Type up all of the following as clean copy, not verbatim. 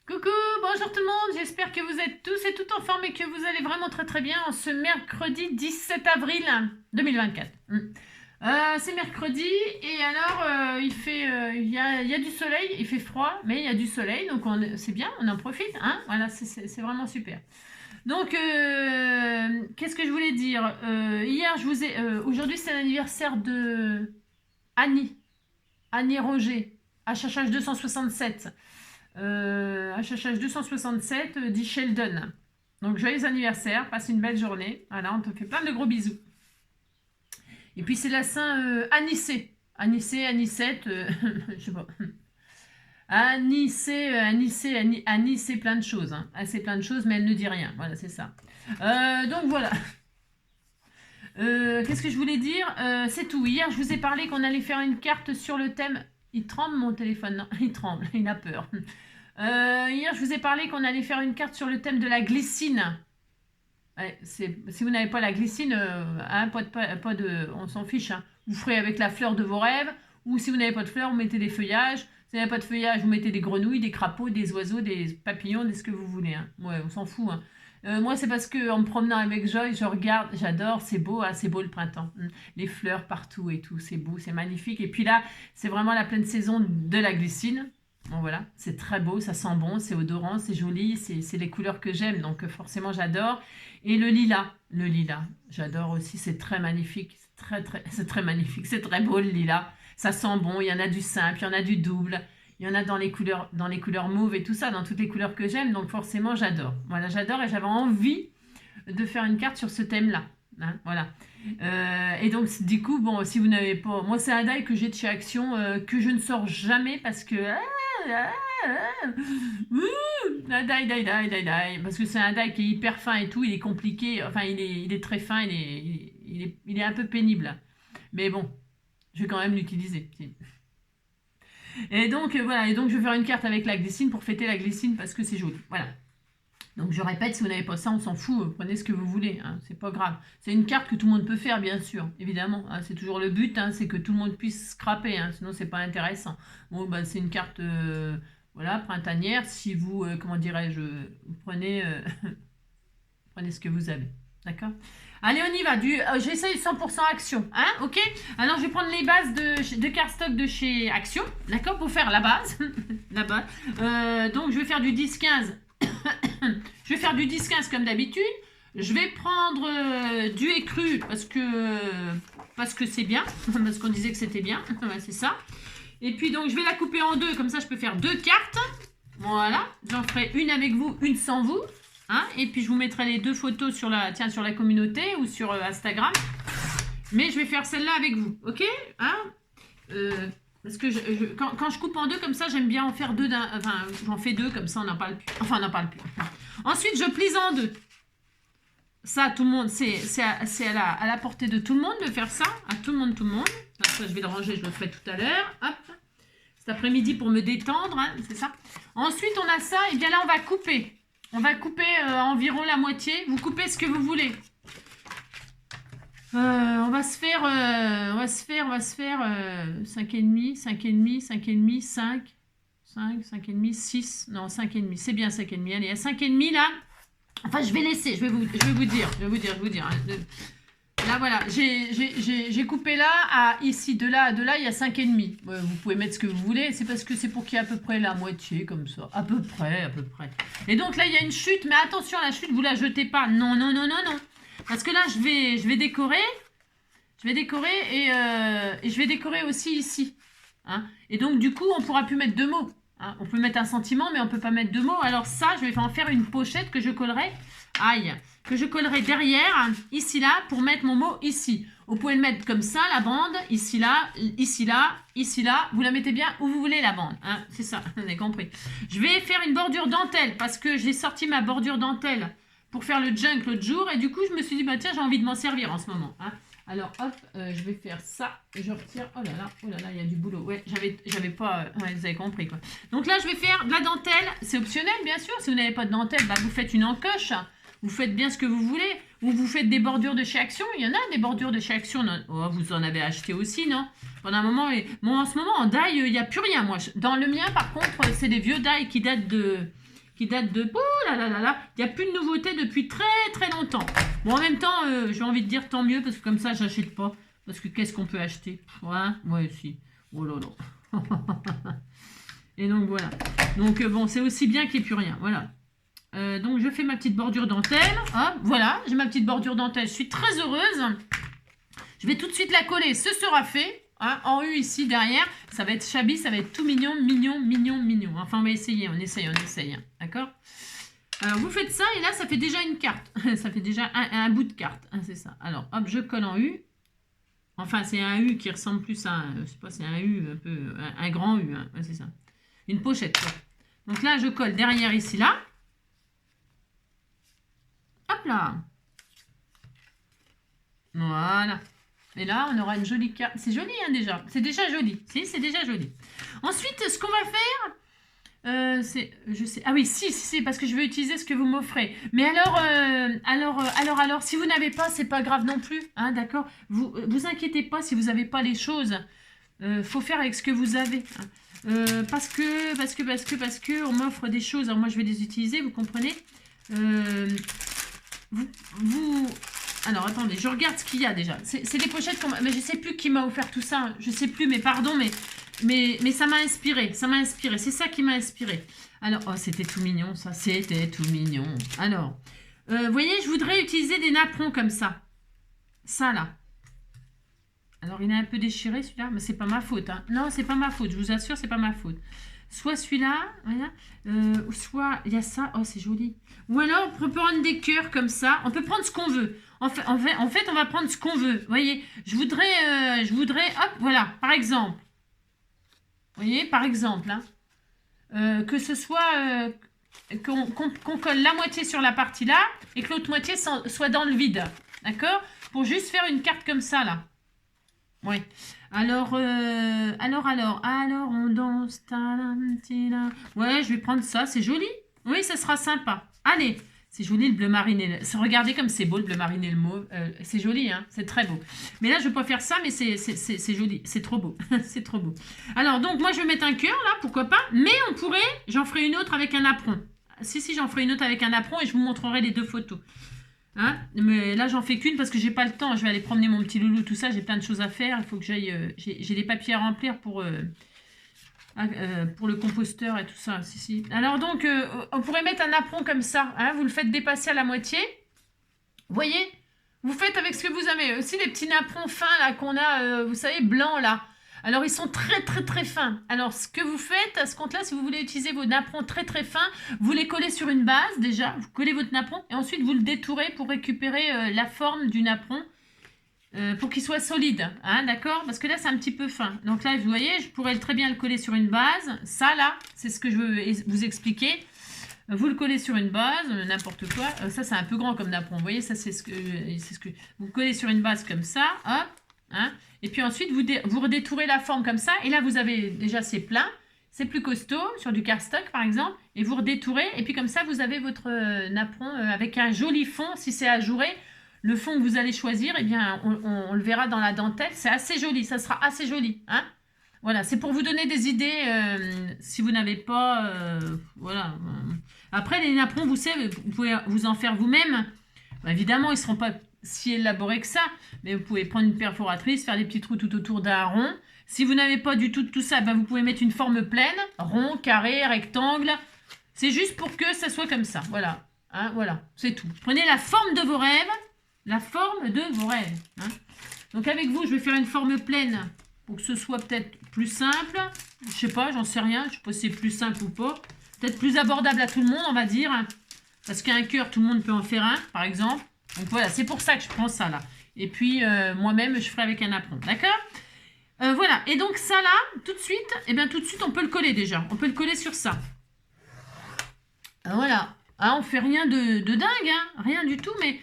Coucou, bonjour tout le monde, j'espère que vous êtes tous et toutes en forme et que vous allez vraiment très très bien en ce mercredi 17 avril 2024. C'est mercredi et alors il y a du soleil, il fait froid mais il y a du soleil donc c'est bien, on en profite, hein, voilà, c'est vraiment super. Donc qu'est-ce que je voulais dire. Aujourd'hui c'est l'anniversaire de Annie Roger, HHH 267. HHH 267 dit Sheldon. Donc joyeux anniversaire, passe une belle journée. Voilà, on te fait plein de gros bisous. Et puis c'est la Saint Anicet. Anicette, je sais pas. Annie, c'est plein de choses. Hein. Elle sait plein de choses, mais elle ne dit rien. Voilà, c'est ça. Donc voilà. Qu'est-ce que je voulais dire. C'est tout. Hier, je vous ai parlé qu'on allait faire une carte sur le thème. Il tremble mon téléphone. Non, il tremble, il a peur. Hier, je vous ai parlé qu'on allait faire une carte sur le thème de la glycine. Ouais, si vous n'avez pas la glycine, hein, pas de, on s'en fiche. Hein. Vous ferez avec la fleur de vos rêves. Ou si vous n'avez pas de fleurs, vous mettez des feuillages. Si vous n'avez pas de feuillage, vous mettez des grenouilles, des crapauds, des oiseaux, des papillons, des ce que vous voulez. Hein. Ouais, on s'en fout. Hein. Moi, c'est parce que en me promenant avec Joy, je regarde, j'adore, c'est beau, hein, c'est beau le printemps. Les fleurs partout et tout, c'est beau, c'est magnifique. Et puis là, c'est vraiment la pleine saison de la glycine. Bon, voilà, c'est très beau, ça sent bon, c'est odorant, c'est joli, c'est les couleurs que j'aime, donc forcément j'adore. Et le lilas, j'adore aussi, c'est très magnifique, c'est très magnifique, c'est très beau le lilas. Ça sent bon, il y en a du simple, il y en a du double, il y en a dans les couleurs mauves et tout ça, dans toutes les couleurs que j'aime, donc forcément j'adore. Voilà, j'adore et j'avais envie de faire une carte sur ce thème-là. Hein, voilà. Et donc du coup, bon, si vous n'avez pas... Moi, c'est un die que j'ai de chez Action, que je ne sors jamais parce que... Die. Parce que c'est un die qui est hyper fin et tout, il est compliqué, enfin il est très fin, il est un peu pénible. Mais bon, je vais quand même l'utiliser. Et donc voilà, et donc je vais faire une carte avec la glycine pour fêter la glycine parce que c'est joli. Voilà. Donc je répète, si vous n'avez pas ça, on s'en fout, prenez ce que vous voulez, hein, c'est pas grave. C'est une carte que tout le monde peut faire, bien sûr, évidemment. Hein, c'est toujours le but, hein, c'est que tout le monde puisse scraper, hein, sinon c'est pas intéressant. Bon, ben, c'est une carte voilà, printanière. Si vous, comment dirais-je, vous prenez, prenez ce que vous avez. D'accord. Allez, on y va. J'essaye 100% Action. Hein, ok. Alors, je vais prendre les bases de cardstock de chez Action. D'accord, pour faire la base. La base. Donc, je vais faire du 10-15. Je vais faire du 10-15 comme d'habitude. Je vais prendre du écru parce que c'est bien. Parce qu'on disait que c'était bien. Ouais, c'est ça. Et puis, donc, je vais la couper en deux. Comme ça, je peux faire deux cartes. Voilà. J'en ferai une avec vous, une sans vous. Hein, et puis je vous mettrai les deux photos sur la communauté ou sur Instagram. Mais je vais faire celle-là avec vous, ok, hein, parce que quand je coupe en deux comme ça, j'aime bien en faire deux enfin, j'en fais deux comme ça, on n'en parle plus. Enfin, on n'en parle plus. Ensuite, je plie en deux. Ça, tout le monde, c'est à la portée de tout le monde de faire ça. À tout le monde. Ça, je vais le ranger, je le ferai tout à l'heure. Hop. Cet après-midi pour me détendre, hein, c'est ça. Ensuite, on a ça, et bien là, on va couper. On va couper environ la moitié. Vous coupez ce que vous voulez. On va se faire 5,5, 5,5, 6. Non, 5,5. C'est bien 5,5. Allez, à 5,5 là. Enfin, je vais laisser. Je vais vous dire. Hein. Là, voilà. J'ai coupé là à ici. De là, il y a 5,5. Vous pouvez mettre ce que vous voulez. C'est parce que c'est pour qu'il y ait à peu près la moitié, comme ça. À peu près. Et donc là, il y a une chute. Mais attention, la chute, vous la jetez pas. Non. Parce que là, je vais décorer. Et je vais décorer aussi ici. Hein. Et donc, du coup, on pourra plus mettre deux mots. Hein. On peut mettre un sentiment, mais on peut pas mettre deux mots. Alors ça, je vais en faire une pochette que je collerai. Que je collerai derrière, ici là, pour mettre mon mot ici. Vous pouvez le mettre comme ça, la bande, ici là. Vous la mettez bien où vous voulez, la bande. Hein, c'est ça, vous avez compris. Je vais faire une bordure dentelle, parce que j'ai sorti ma bordure dentelle pour faire le junk l'autre jour. Et du coup, je me suis dit, bah tiens, j'ai envie de m'en servir en ce moment. Hein. Alors, hop, je vais faire ça. Je retire. Oh là là, il y a du boulot. Ouais, j'avais pas... ouais, vous avez compris, quoi. Donc là, je vais faire de la dentelle. C'est optionnel, bien sûr. Si vous n'avez pas de dentelle, bah, vous faites une encoche. Vous faites bien ce que vous voulez. Ou vous faites des bordures de chez Action. Il y en a des bordures de chez Action. Oh, vous en avez acheté aussi, non? Pendant un moment... Bon, en ce moment, en die, il n'y a plus rien, moi. Dans le mien, par contre, c'est des vieux die qui datent qui date de... Oh là là là là, il n'y a plus de nouveautés depuis très très longtemps. Bon, en même temps, j'ai envie de dire tant mieux, parce que comme ça, j'achète pas. Parce que qu'est-ce qu'on peut acheter? Ouais, si. Oh là là. Et donc, voilà. Donc, bon, c'est aussi bien qu'il n'y ait plus rien. Voilà. Donc, je fais ma petite bordure dentelle. Hop, voilà, j'ai ma petite bordure dentelle. Je suis très heureuse. Je vais tout de suite la coller. Ce sera fait. Hein, en U ici derrière, ça va être shabby, ça va être tout mignon, mignon, mignon, mignon. Enfin, on va essayer, on essaye. Hein, d'accord? Alors, vous faites ça et là, ça fait déjà une carte. Ça fait déjà un bout de carte. Hein, c'est ça. Alors, hop, je colle en U. Enfin, c'est un U qui ressemble plus à un, je sais pas, c'est un U un peu, un grand U. Hein, c'est ça. Une pochette, quoi. Donc là, je colle derrière ici, là. Hop là. Voilà. Et là, on aura une jolie carte. C'est joli, hein, déjà. C'est déjà joli. Si, c'est déjà joli. Ensuite, ce qu'on va faire, c'est... Je sais... Ah oui, si, parce que je veux utiliser ce que vous m'offrez. Mais alors, si vous n'avez pas, c'est pas grave non plus. Hein, d'accord? Vous inquiétez pas si vous n'avez pas les choses. Faut faire avec ce que vous avez. Hein. Parce que on m'offre des choses. Alors moi, je vais les utiliser, vous comprenez? Alors, attendez, je regarde ce qu'il y a déjà. C'est des pochettes, mais je sais plus qui m'a offert tout ça. Je sais plus, mais pardon, mais ça m'a inspiré. Ça m'a inspiré. C'est ça qui m'a inspiré. Alors, oh, c'était tout mignon, ça. C'était tout mignon. Alors, vous voyez, je voudrais utiliser des napperons comme ça. Ça, là. Alors, il est un peu déchiré, celui-là, mais c'est pas ma faute. Hein. Non, c'est pas ma faute. Je vous assure, c'est pas ma faute. Soit celui-là, voilà, soit il y a ça. Oh, c'est joli. Ou alors, on peut prendre des cœurs comme ça. On peut prendre ce qu'on veut. En fait, on va prendre ce qu'on veut. Vous voyez, je voudrais, hop, voilà, par exemple. Vous voyez, par exemple, hein, que ce soit qu'on colle la moitié sur la partie là et que l'autre moitié soit dans le vide. D'accord? Pour juste faire une carte comme ça, là. Oui. Alors, on danse. Ouais, je vais prendre ça. C'est joli. Oui, ça sera sympa. Allez, c'est joli le bleu marine. Regardez comme c'est beau le bleu marine et le mauve. C'est joli, hein. C'est très beau. Mais là, je ne vais pas faire ça, mais c'est joli. C'est trop beau. C'est trop beau. Alors, donc, moi, je vais mettre un cœur, là, pourquoi pas. Mais on pourrait, j'en ferai une autre avec un apron. Si, j'en ferai une autre avec un apron et je vous montrerai les deux photos. Hein, mais là, j'en fais qu'une parce que j'ai pas le temps. Je vais aller promener mon petit loulou, tout ça. J'ai plein de choses à faire. Il faut que j'aille. J'ai des papiers à remplir pour le composteur et tout ça. Si. Alors, donc, on pourrait mettre un apron comme ça. Hein, vous le faites dépasser à la moitié. Vous voyez? Vous faites avec ce que vous avez. Aussi, les petits napperons fins là qu'on a, vous savez, blancs là. Alors, ils sont très, très, très fins. Alors, ce que vous faites, à ce compte-là, si vous voulez utiliser vos napperons très, très fins, vous les collez sur une base, déjà. Vous collez votre napperon et ensuite, vous le détourez pour récupérer la forme du napperon pour qu'il soit solide. Hein, d'accord? Parce que là, c'est un petit peu fin. Donc là, vous voyez, je pourrais très bien le coller sur une base. Ça, là, c'est ce que je veux vous expliquer. Vous le collez sur une base, n'importe quoi. Ça, c'est un peu grand comme napperon. Vous voyez, ça, c'est ce que... Vous collez sur une base comme ça. Hop. Hein, et puis ensuite, vous redétourez la forme comme ça. Et là, vous avez déjà, c'est plein. C'est plus costaud, sur du cardstock par exemple. Et vous redétourez. Et puis comme ça, vous avez votre napperon avec un joli fond. Si c'est ajouré, le fond que vous allez choisir, eh bien, on le verra dans la dentelle. C'est assez joli. Ça sera assez joli. Hein, voilà, c'est pour vous donner des idées si vous n'avez pas... voilà. Après, les napperons, vous savez, vous pouvez vous en faire vous-même. Bah, évidemment, ils ne seront pas si élaborés que ça, mais vous pouvez prendre une perforatrice, faire des petits trous tout autour d'un rond. Si vous n'avez pas du tout ça, bah, vous pouvez mettre une forme pleine, rond, carré, rectangle. C'est juste pour que ça soit comme ça. Voilà, hein, voilà, c'est tout. Prenez la forme de vos rêves, la forme de vos rêves. Hein. Donc avec vous, je vais faire une forme pleine pour que ce soit peut-être plus simple. Je sais pas, j'en sais rien. Je sais pas si c'est plus simple ou pas. Peut-être plus abordable à tout le monde, on va dire. Parce qu'un cœur, tout le monde peut en faire un, par exemple. Donc voilà, c'est pour ça que je prends ça là. Et puis moi-même, je ferai avec un apron. D'accord? Voilà. Et donc ça là, tout de suite, on peut le coller déjà. On peut le coller sur ça. Voilà. Hein, on fait rien de dingue, hein, rien du tout, mais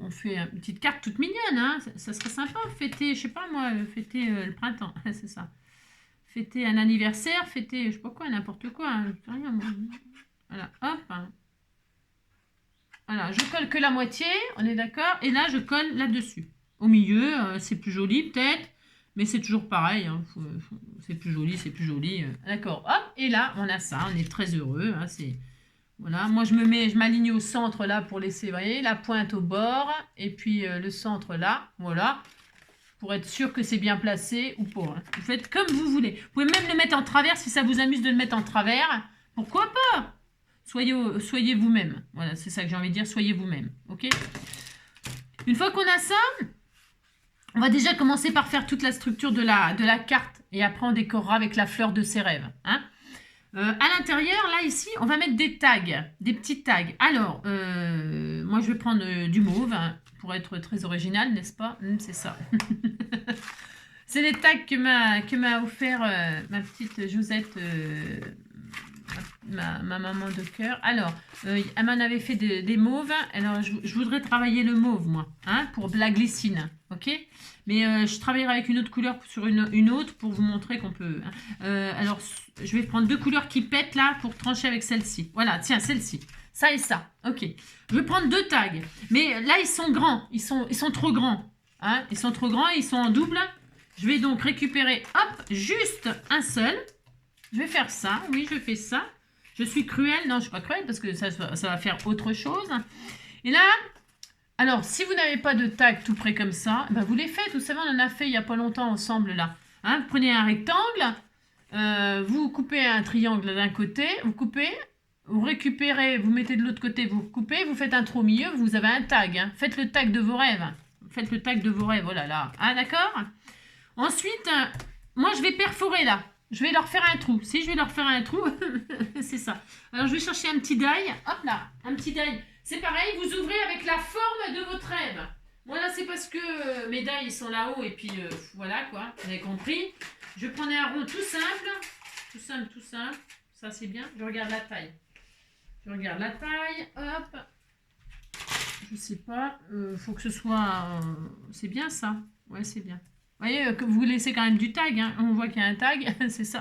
on fait une petite carte toute mignonne. Hein, ça serait sympa, fêter, je sais pas moi, fêter le printemps. C'est ça. Fêter un anniversaire, fêter, je sais pas quoi, n'importe quoi. Hein, je sais rien, moi. Voilà, hop. Hein. Voilà, je colle que la moitié, on est d'accord. Et là, je colle là-dessus. Au milieu, c'est plus joli peut-être, mais c'est toujours pareil. Hein, c'est plus joli, c'est plus joli. D'accord, hop, et là, on a ça, on est très heureux. Hein, Voilà, moi je m'aligne au centre là pour laisser, vous voyez, la pointe au bord et puis le centre là, voilà, pour être sûr que c'est bien placé ou pas. Hein. Vous faites comme vous voulez. Vous pouvez même le mettre en travers si ça vous amuse de le mettre en travers. Pourquoi pas? Soyez vous-même. Voilà, c'est ça que j'ai envie de dire, soyez vous-même. Ok? Une fois qu'on a ça, on va déjà commencer par faire toute la structure de la carte et après on décorera avec la fleur de ses rêves. Hein? À l'intérieur, là, ici, on va mettre des tags, des petits tags. Alors, moi, je vais prendre du mauve, hein, pour être très original, n'est-ce pas? C'est ça. C'est les tags que m'a offert ma petite Josette, ma maman de cœur. Alors, elle m'en avait fait des mauves. Alors, je voudrais travailler le mauve, moi, hein, pour de la glycine, ok? Mais je travaillerai avec une autre couleur sur une autre pour vous montrer qu'on peut... Hein. Alors, je vais prendre deux couleurs qui pètent là pour trancher avec celle-ci. Voilà, tiens, celle-ci. Ça et ça. Ok. Je vais prendre deux tags. Mais là, ils sont grands. Ils sont trop grands. Hein. Ils sont trop grands. Ils sont en double. Je vais donc récupérer, hop, juste un seul. Je vais faire ça. Oui, je fais ça. Je suis cruelle. Non, je ne suis pas cruelle parce que ça va faire autre chose. Et là... Alors, si vous n'avez pas de tag tout près comme ça, ben vous les faites. Vous savez, on en a fait il n'y a pas longtemps ensemble là. Hein, vous prenez un rectangle, vous coupez un triangle d'un côté, vous coupez, vous récupérez, vous mettez de l'autre côté, vous coupez, vous faites un trou au milieu, vous avez un tag. Hein. Faites le tag de vos rêves. Faites le tag de vos rêves, voilà là. Ah, d'accord? Ensuite, moi je vais perforer là. Je vais leur faire un trou. Si je vais leur faire un trou, c'est ça. Alors, je vais chercher un petit die. Hop là, un petit die. C'est pareil, vous ouvrez avec la forme de votre rêve. Moi, là, c'est parce que mes die, ils sont là-haut. Et puis, voilà, quoi. Vous avez compris. Je prenais un rond tout simple. Tout simple, tout simple. Ça, c'est bien. Je regarde la taille. Je regarde la taille. Hop. Je sais pas. Faut que ce soit... c'est bien, ça. Ouais, c'est bien. Vous voyez que vous laissez quand même du tag. Hein. On voit qu'il y a un tag. C'est ça.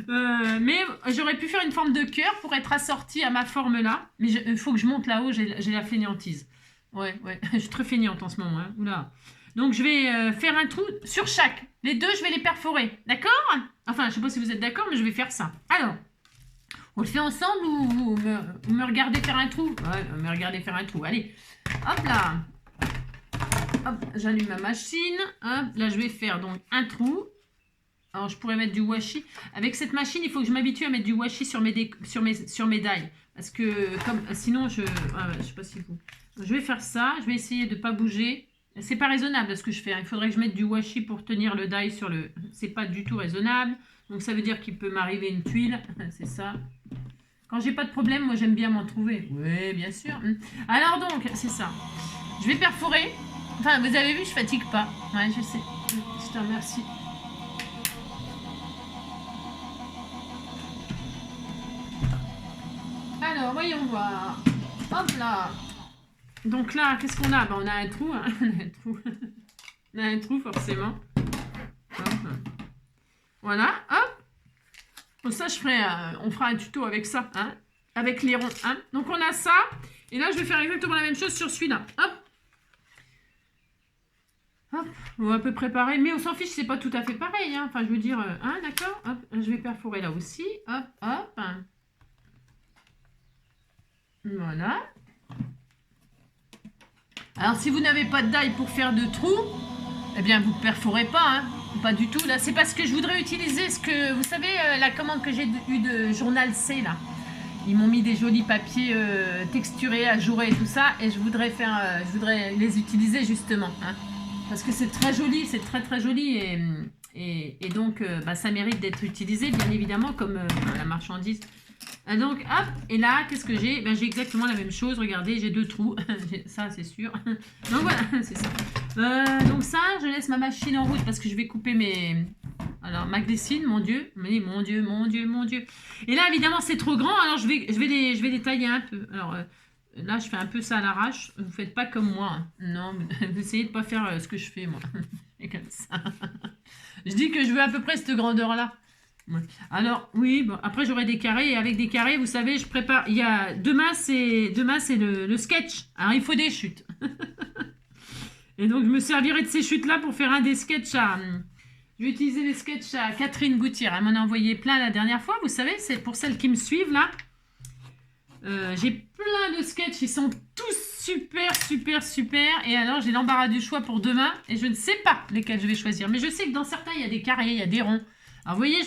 Mais j'aurais pu faire une forme de cœur pour être assortie à ma forme là. Mais il faut que je monte là-haut, j'ai la fainéantise. Ouais, je suis très fainéante en ce moment. Hein. Oula. Donc je vais faire un trou sur chaque. Les deux, je vais les perforer. D'accord? Enfin, je sais pas si vous êtes d'accord, mais je vais faire ça. Alors, on le fait ensemble ou vous me regardez faire un trou? Ouais, me regardez faire un trou. Allez, hop là. Hop, j'allume ma machine. Hop, là, je vais faire donc un trou. Alors, je pourrais mettre du washi. Avec cette machine, il faut que je m'habitue à mettre du washi sur mes die. Parce que, sinon, je sais pas si vous... Je vais faire ça. Je vais essayer de ne pas bouger. C'est pas raisonnable ce que je fais. Hein. Il faudrait que je mette du washi pour tenir le die sur le... C'est pas du tout raisonnable. Donc, ça veut dire qu'il peut m'arriver une tuile. C'est ça. Quand j'ai pas de problème, moi, j'aime bien m'en trouver. Oui, bien sûr. Alors donc, c'est ça. Je vais perforer. Enfin, vous avez vu, je fatigue pas. Ouais, je sais. Je te remercie. Alors, voyons voir. Hop là. Donc là, qu'est-ce qu'on a? Ben, on a un trou. Hein. On a un trou. On a un trou, forcément. Hop. Voilà, hop. Pour ça, on fera un tuto avec ça. Hein. Avec les ronds. Hein. Donc, on a ça. Et là, je vais faire exactement la même chose sur celui-là. Hop. Hop. On va à peu près pareil. Mais on s'en fiche, c'est pas tout à fait pareil. Hein. Enfin, je veux dire... hein, d'accord. Hop. Je vais perforer là aussi. Hop, hop. Voilà. Alors, si vous n'avez pas de die pour faire de trous, eh bien, vous ne perforez pas, hein. Pas du tout. Là, c'est parce que je voudrais utiliser ce que... Vous savez, la commande que j'ai eue de Journal C, là. Ils m'ont mis des jolis papiers texturés, ajourés et tout ça. Et je voudrais les utiliser, justement. Hein, parce que c'est très joli, c'est très, très joli. Et donc, ça mérite d'être utilisé, bien évidemment, comme la marchandise... Donc, hop, et là, qu'est-ce que j'ai? Ben, j'ai exactement la même chose. Regardez, j'ai deux trous. Ça, c'est sûr. Donc, voilà, c'est ça. Donc, ça, je laisse ma machine en route parce que je vais couper ma glycine, mon Dieu. Mais mon Dieu, mon Dieu, mon Dieu. Et là, évidemment, c'est trop grand. Alors, je vais les tailler un peu. Alors, là, je fais un peu ça à l'arrache. Vous ne faites pas comme moi. Hein. Non, vous essayez de ne pas faire ce que je fais, moi. Et comme ça. Je dis que je veux à peu près cette grandeur-là. Ouais. Alors, oui, bon, après j'aurai des carrés. Et avec des carrés, vous savez, je prépare... Demain, c'est le sketch. Alors, il faut des chutes. Et donc, je me servirai de ces chutes-là pour faire un des sketchs Je vais utiliser les sketchs à Catherine Gouttière. Elle m'en a envoyé plein la dernière fois. Vous savez, c'est pour celles qui me suivent là. J'ai plein de sketchs. Ils sont tous super, super, super. Et alors, j'ai l'embarras du choix pour demain. Et je ne sais pas lesquels je vais choisir. Mais je sais que dans certains, il y a des carrés, il y a des ronds. Alors, vous voyez,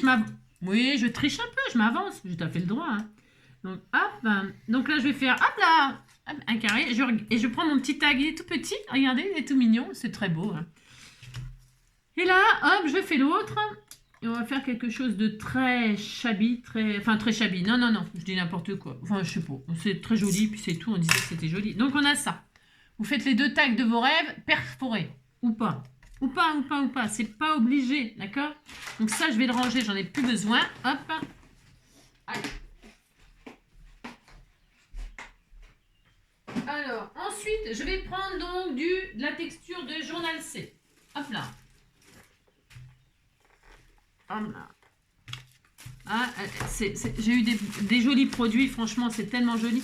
oui, je triche un peu. Je m'avance. J'ai tout à fait le droit. Hein. Donc, hop. Donc là, je vais faire, hop là, un carré. Et je prends mon petit tag. Il est tout petit. Regardez, il est tout mignon. C'est très beau. Hein. Et là, hop, je fais l'autre. Et on va faire quelque chose de très shabby, Enfin, très shabby. Non, non, non, je dis n'importe quoi. Enfin, je sais pas. C'est très joli, puis c'est tout. On disait que c'était joli. Donc, on a ça. Vous faites les 2 tags de vos rêves, perforés. Ou pas. Ou pas, ou pas, ou pas. C'est pas obligé, d'accord? Donc, ça, je vais le ranger. J'en ai plus besoin. Hop. Allez. Alors, ensuite, je vais prendre donc de la texture de journal C. Hop là. Ah, j'ai eu des jolis produits, franchement, c'est tellement joli.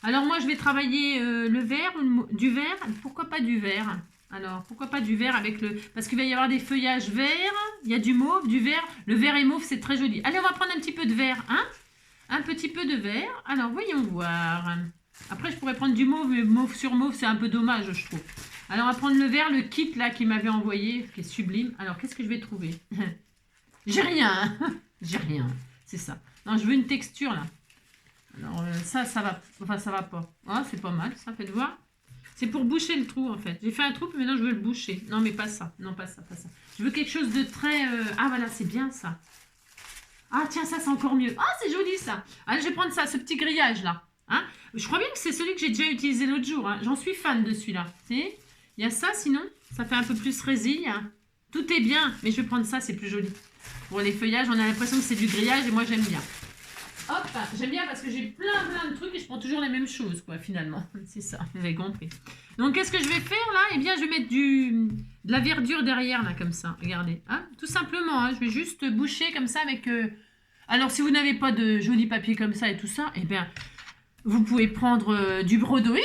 Alors moi, je vais travailler le vert, du vert. Pourquoi pas du vert? Alors, pourquoi pas du vert avec le... Parce qu'il va y avoir des feuillages verts, il y a du mauve, du vert. Le vert et mauve, c'est très joli. Allez, on va prendre un petit peu de vert, hein? Un petit peu de vert. Alors, voyons voir. Après, je pourrais prendre du mauve, mais mauve sur mauve, c'est un peu dommage, je trouve. Alors, on va prendre le vert, le kit, là, qu'il m'avait envoyé, qui est sublime. Alors, qu'est-ce que je vais trouver? J'ai rien. J'ai rien. C'est ça. Non, je veux une texture, là. Alors, ça va. Enfin, ça va pas. Ah, c'est pas mal, ça, faites voir. C'est pour boucher le trou, en fait. J'ai fait un trou, mais maintenant, je veux le boucher. Non, mais pas ça. Non, pas ça, pas ça. Je veux quelque chose de très... Ah, voilà, c'est bien, ça. Ah, tiens, ça, c'est encore mieux. Ah, c'est joli, ça. Allez, je vais prendre ça, ce petit grillage, là. Hein, je crois bien que c'est celui que j'ai déjà utilisé l'autre jour. Hein. J'en suis fan de celui-là. Il y a ça, sinon. Ça fait un peu plus résille. Hein. Tout est bien, mais je vais prendre ça, c'est plus joli. Pour les feuillages, on a l'impression que c'est du grillage et moi j'aime bien. Hop, j'aime bien parce que j'ai plein de trucs et je prends toujours les mêmes choses, quoi, finalement. C'est ça, vous avez compris. Donc, qu'est-ce que je vais faire là? Eh bien, je vais mettre de la verdure derrière, là, comme ça. Regardez, hein, tout simplement. Hein, je vais juste boucher comme ça avec... Alors, si vous n'avez pas de joli papier comme ça et tout ça, eh bien, vous pouvez prendre du brodoïde,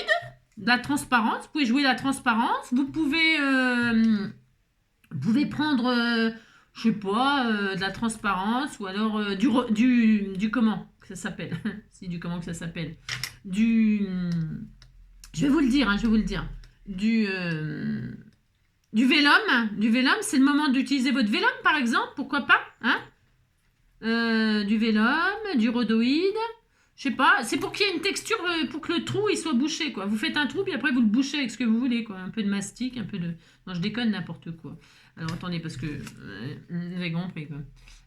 de la transparence. Vous pouvez jouer la transparence. Vous pouvez prendre... je sais pas, de la transparence ou alors du comment que ça s'appelle. Si, du comment que ça s'appelle. Je vais vous le dire, hein, je vais vous le dire. Du vélum. Du vélum, c'est le moment d'utiliser votre vélum, par exemple, pourquoi pas, hein? Du vélum, du rhodoïde. Je sais pas, c'est pour qu'il y ait une texture, pour que le trou il soit bouché, quoi. Vous faites un trou, puis après vous le bouchez avec ce que vous voulez, quoi. Un peu de mastic, un peu de... Non, je déconne, n'importe quoi. Alors, attendez, parce que... vous avez compris, quoi.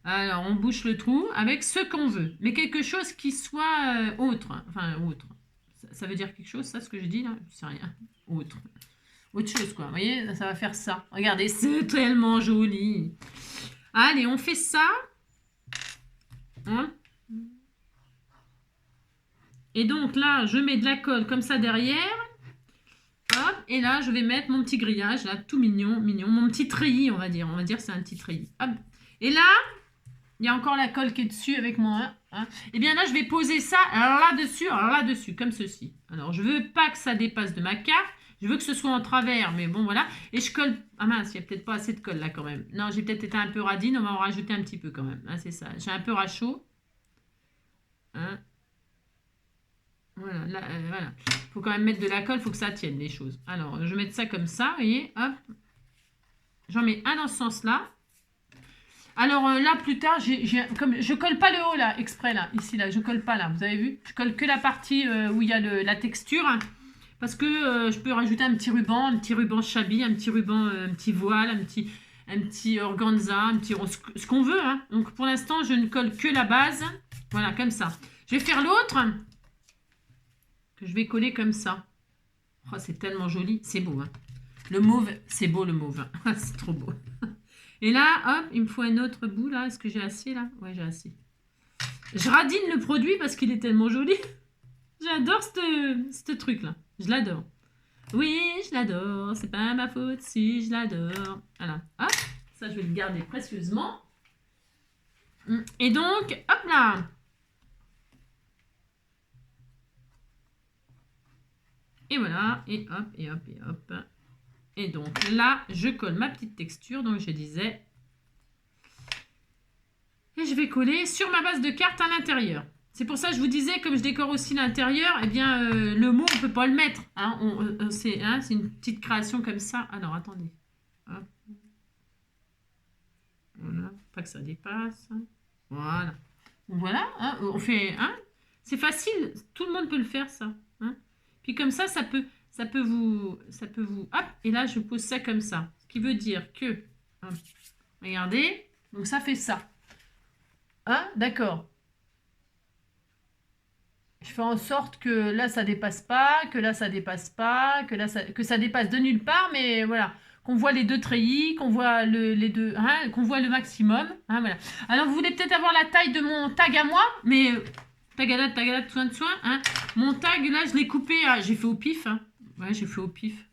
Alors, on bouche le trou avec ce qu'on veut. Mais quelque chose qui soit autre. Enfin, autre. Ça veut dire quelque chose, ça, ce que je dis, là? Je sais rien. Autre. Autre chose, quoi. Vous voyez, ça va faire ça. Regardez, c'est tellement joli. Allez, on fait ça. Hein? Et donc là, je mets de la colle comme ça derrière. Hop, et là, je vais mettre mon petit grillage, là, tout mignon, mignon. Mon petit treillis, on va dire. On va dire que c'est un petit treillis. Hop. Et là, il y a encore la colle qui est dessus avec moi. Hein. Et bien là, je vais poser ça là-dessus, comme ceci. Alors, je veux pas que ça dépasse de ma carte. Je veux que ce soit en travers, mais bon, voilà. Et je colle... Ah mince, il n'y a peut-être pas assez de colle, là, quand même. Non, j'ai peut-être été un peu radine. On va en rajouter un petit peu, quand même. Hein, c'est ça. J'ai un peu rachaud. Hein. Voilà, voilà. Il faut quand même mettre de la colle, il faut que ça tienne les choses. Alors, je vais mettre ça comme ça, vous voyez, hop. J'en mets un dans ce sens-là. Alors là, plus tard, comme je colle pas le haut, là, exprès, là, ici, là, je colle pas, là, vous avez vu? Je colle que la partie où il y a la texture, hein, parce que je peux rajouter un petit ruban shabby, un petit ruban, un petit voile, un petit organza, ce qu'on veut, hein. Donc, pour l'instant, je ne colle que la base, voilà, comme ça. Je vais faire l'autre... Je vais coller comme ça. Oh, c'est tellement joli. C'est beau. Hein. Le mauve, c'est beau le mauve. C'est trop beau. Et là, hop, il me faut un autre bout là. Est-ce que j'ai assez là? Ouais, j'ai assez. Je radine le produit parce qu'il est tellement joli. J'adore ce truc là. Je l'adore. Oui, je l'adore. C'est pas ma faute si je l'adore. Voilà. Hop, ça je vais le garder précieusement. Et donc, hop là. Et voilà, et hop, et hop, et hop. Et donc là, je colle ma petite texture, donc je disais, Et je vais coller sur ma base de cartes à l'intérieur. C'est pour ça que je vous disais, comme je décore aussi l'intérieur, eh bien, le mot, on ne peut pas le mettre. Hein, c'est une petite création comme ça. Alors, attendez. Hop. Voilà, pas que ça dépasse. Voilà. Voilà, hein, on fait... Hein, c'est facile, tout le monde peut le faire, ça. Hein. Puis comme ça peut vous... Hop, et là, je pose ça comme ça. Ce qui veut dire que... Hop, regardez, donc ça fait ça. Hein, d'accord. Je fais en sorte que là, ça dépasse pas, que là, ça dépasse pas, que ça dépasse de nulle part, mais voilà. Qu'on voit les deux treillis, qu'on voit les deux, hein, qu'on voit le maximum. Hein, voilà. Alors, vous voulez peut-être avoir la taille de mon tag à moi, mais tagadade, soin de soin. Hein. Mon tag, là, je l'ai coupé, j'ai fait au pif. Hein. Ouais, j'ai fait au pif.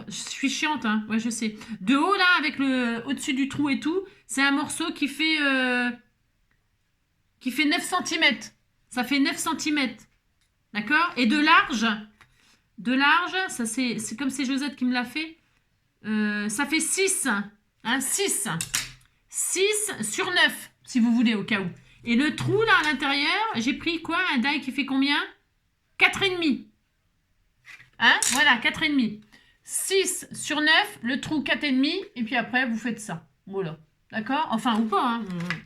Je suis chiante, hein. Ouais, je sais. De haut, là, avec le au-dessus du trou et tout, c'est un morceau qui fait 9 cm. Ça fait 9 cm. D'accord? Et de large, ça c'est comme c'est Josette qui me l'a fait. Ça fait 6. Hein, 6 sur 9, si vous voulez, au cas où. Et le trou, là, à l'intérieur, j'ai pris quoi? Un die qui fait combien? 4,5. Hein? Voilà, 4,5. 6 sur 9, le trou 4,5. Et puis après, vous faites ça. Voilà. D'accord? Enfin, ou pas. Hein.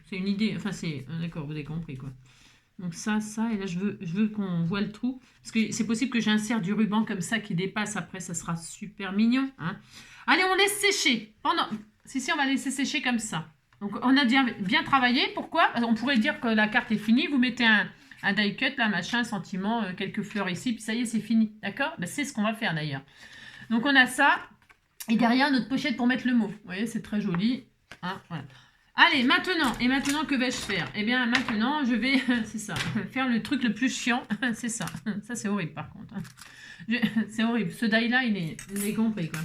C'est une idée. Enfin, c'est... D'accord, vous avez compris, quoi. Donc ça, et là, je veux qu'on voit le trou. Parce que c'est possible que j'insère du ruban comme ça qui dépasse. Après, ça sera super mignon. Hein. Allez, on laisse sécher. Si, on va laisser sécher comme ça. Donc, on a bien travaillé. Pourquoi? On pourrait dire que la carte est finie. Vous mettez un die cut, là, machin, sentiment, quelques fleurs ici. Puis ça y est, c'est fini. D'accord? Ben, c'est ce qu'on va faire, d'ailleurs. Donc, on a ça. Et derrière, notre pochette pour mettre le mot. Vous voyez, c'est très joli. Hein, voilà. Allez, maintenant, que vais-je faire? Eh bien, maintenant, je vais, c'est ça, faire le truc le plus chiant, c'est ça. Ça, c'est horrible, par contre. C'est horrible. Ce die-là, il est compris, quoi.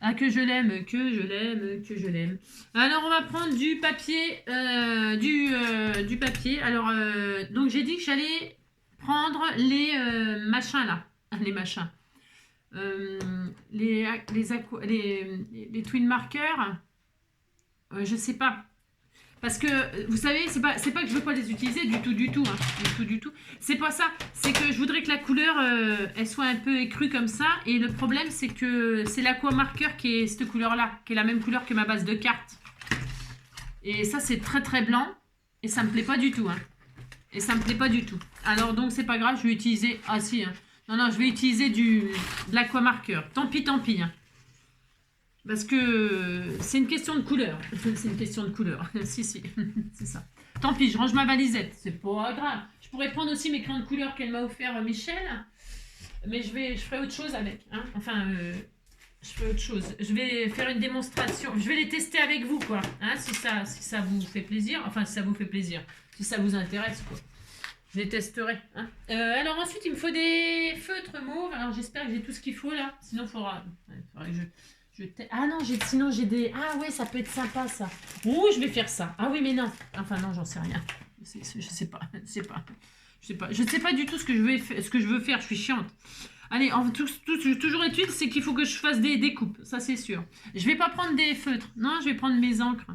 Ah, que je l'aime. Alors, on va prendre du papier, du papier. Alors, donc, j'ai dit que j'allais prendre les machins, là. Les machins. Les twin markers. Je sais pas. Parce que, vous savez, c'est pas que je veux pas les utiliser du tout. Hein, du tout. C'est pas ça. C'est que je voudrais que la couleur, elle soit un peu écrue comme ça. Et le problème, c'est que c'est l'aqua-marker qui est cette couleur-là. Qui est la même couleur que ma base de cartes. Et ça, c'est très très blanc. Et ça me plaît pas du tout. Hein. Et ça me plaît pas du tout. Alors, donc, c'est pas grave, je vais utiliser... Ah si, hein. Non, je vais utiliser de l'aqua-marker. Tant pis. Hein. Parce que c'est une question de couleur. C'est une question de couleur. Si, c'est ça. Tant pis, je range ma valisette. C'est pas grave. Je pourrais prendre aussi mes crayons de couleur qu'elle m'a offert Michel. Mais je ferai autre chose avec. Hein. Enfin, je ferai autre chose. Je vais faire une démonstration. Je vais les tester avec vous, quoi. Hein, si ça vous fait plaisir. Enfin, si ça vous fait plaisir. Si ça vous intéresse, quoi. Je les testerai. Hein. Alors ensuite, il me faut des feutres mauves. Alors j'espère que j'ai tout ce qu'il faut là. Sinon, il faudra que ah non, sinon j'ai des... Ah ouais, ça peut être sympa ça. Ouh, je vais faire ça. Ah oui, mais non. Enfin non, j'en sais rien. Je sais pas. Je sais pas du tout ce que je veux faire. Je suis chiante. Allez, toujours est-il, c'est qu'il faut que je fasse des découpes. Ça, c'est sûr. Je vais pas prendre des feutres. Non, je vais prendre mes encres.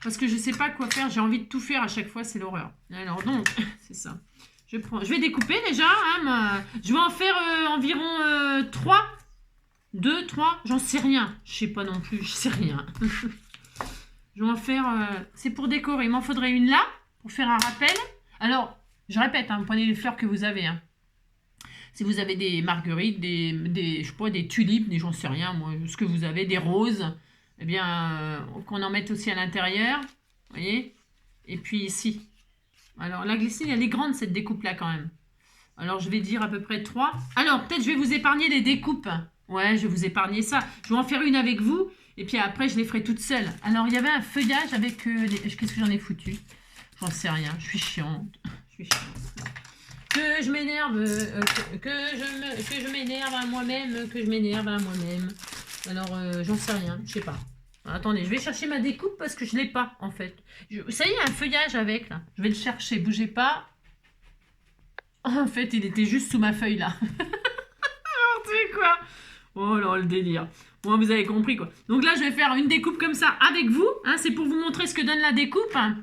Parce que je sais pas quoi faire. J'ai envie de tout faire à chaque fois. C'est l'horreur. Alors donc, c'est ça. Je vais découper déjà. Hein, je vais en faire environ 3. 2, 3, j'en sais rien. Je sais pas non plus, je sais rien. Je vais en faire... c'est pour décorer. Il m'en faudrait une là, pour faire un rappel. Alors, je répète, hein, prenez les fleurs que vous avez. Hein. Si vous avez des marguerites, je sais pas, des tulipes, j'en sais rien, moi, ce que vous avez, des roses, eh bien, qu'on en mette aussi à l'intérieur. Vous voyez? Et puis ici. Alors, la glycine, elle est grande, cette découpe-là, quand même. Alors, je vais dire à peu près 3. Alors, peut-être je vais vous épargner les découpes. Ouais, je vais vous épargner ça. Je vais en faire une avec vous. Et puis après, je les ferai toutes seules. Alors, il y avait un feuillage avec... Qu'est-ce que j'en ai foutu? J'en sais rien. Je suis chiante. Que je m'énerve. Que je m'énerve à moi-même. Alors, j'en sais rien. Je sais pas. Attendez, je vais chercher ma découpe parce que je ne l'ai pas, en fait. Ça y est, un feuillage avec, là. Je vais le chercher. Bougez pas. En fait, il était juste sous ma feuille, là. Alors, tu sais quoi? Oh là, le délire. Bon, vous avez compris quoi. Donc là, je vais faire une découpe comme ça avec vous. Hein, c'est pour vous montrer ce que donne la découpe. Hein.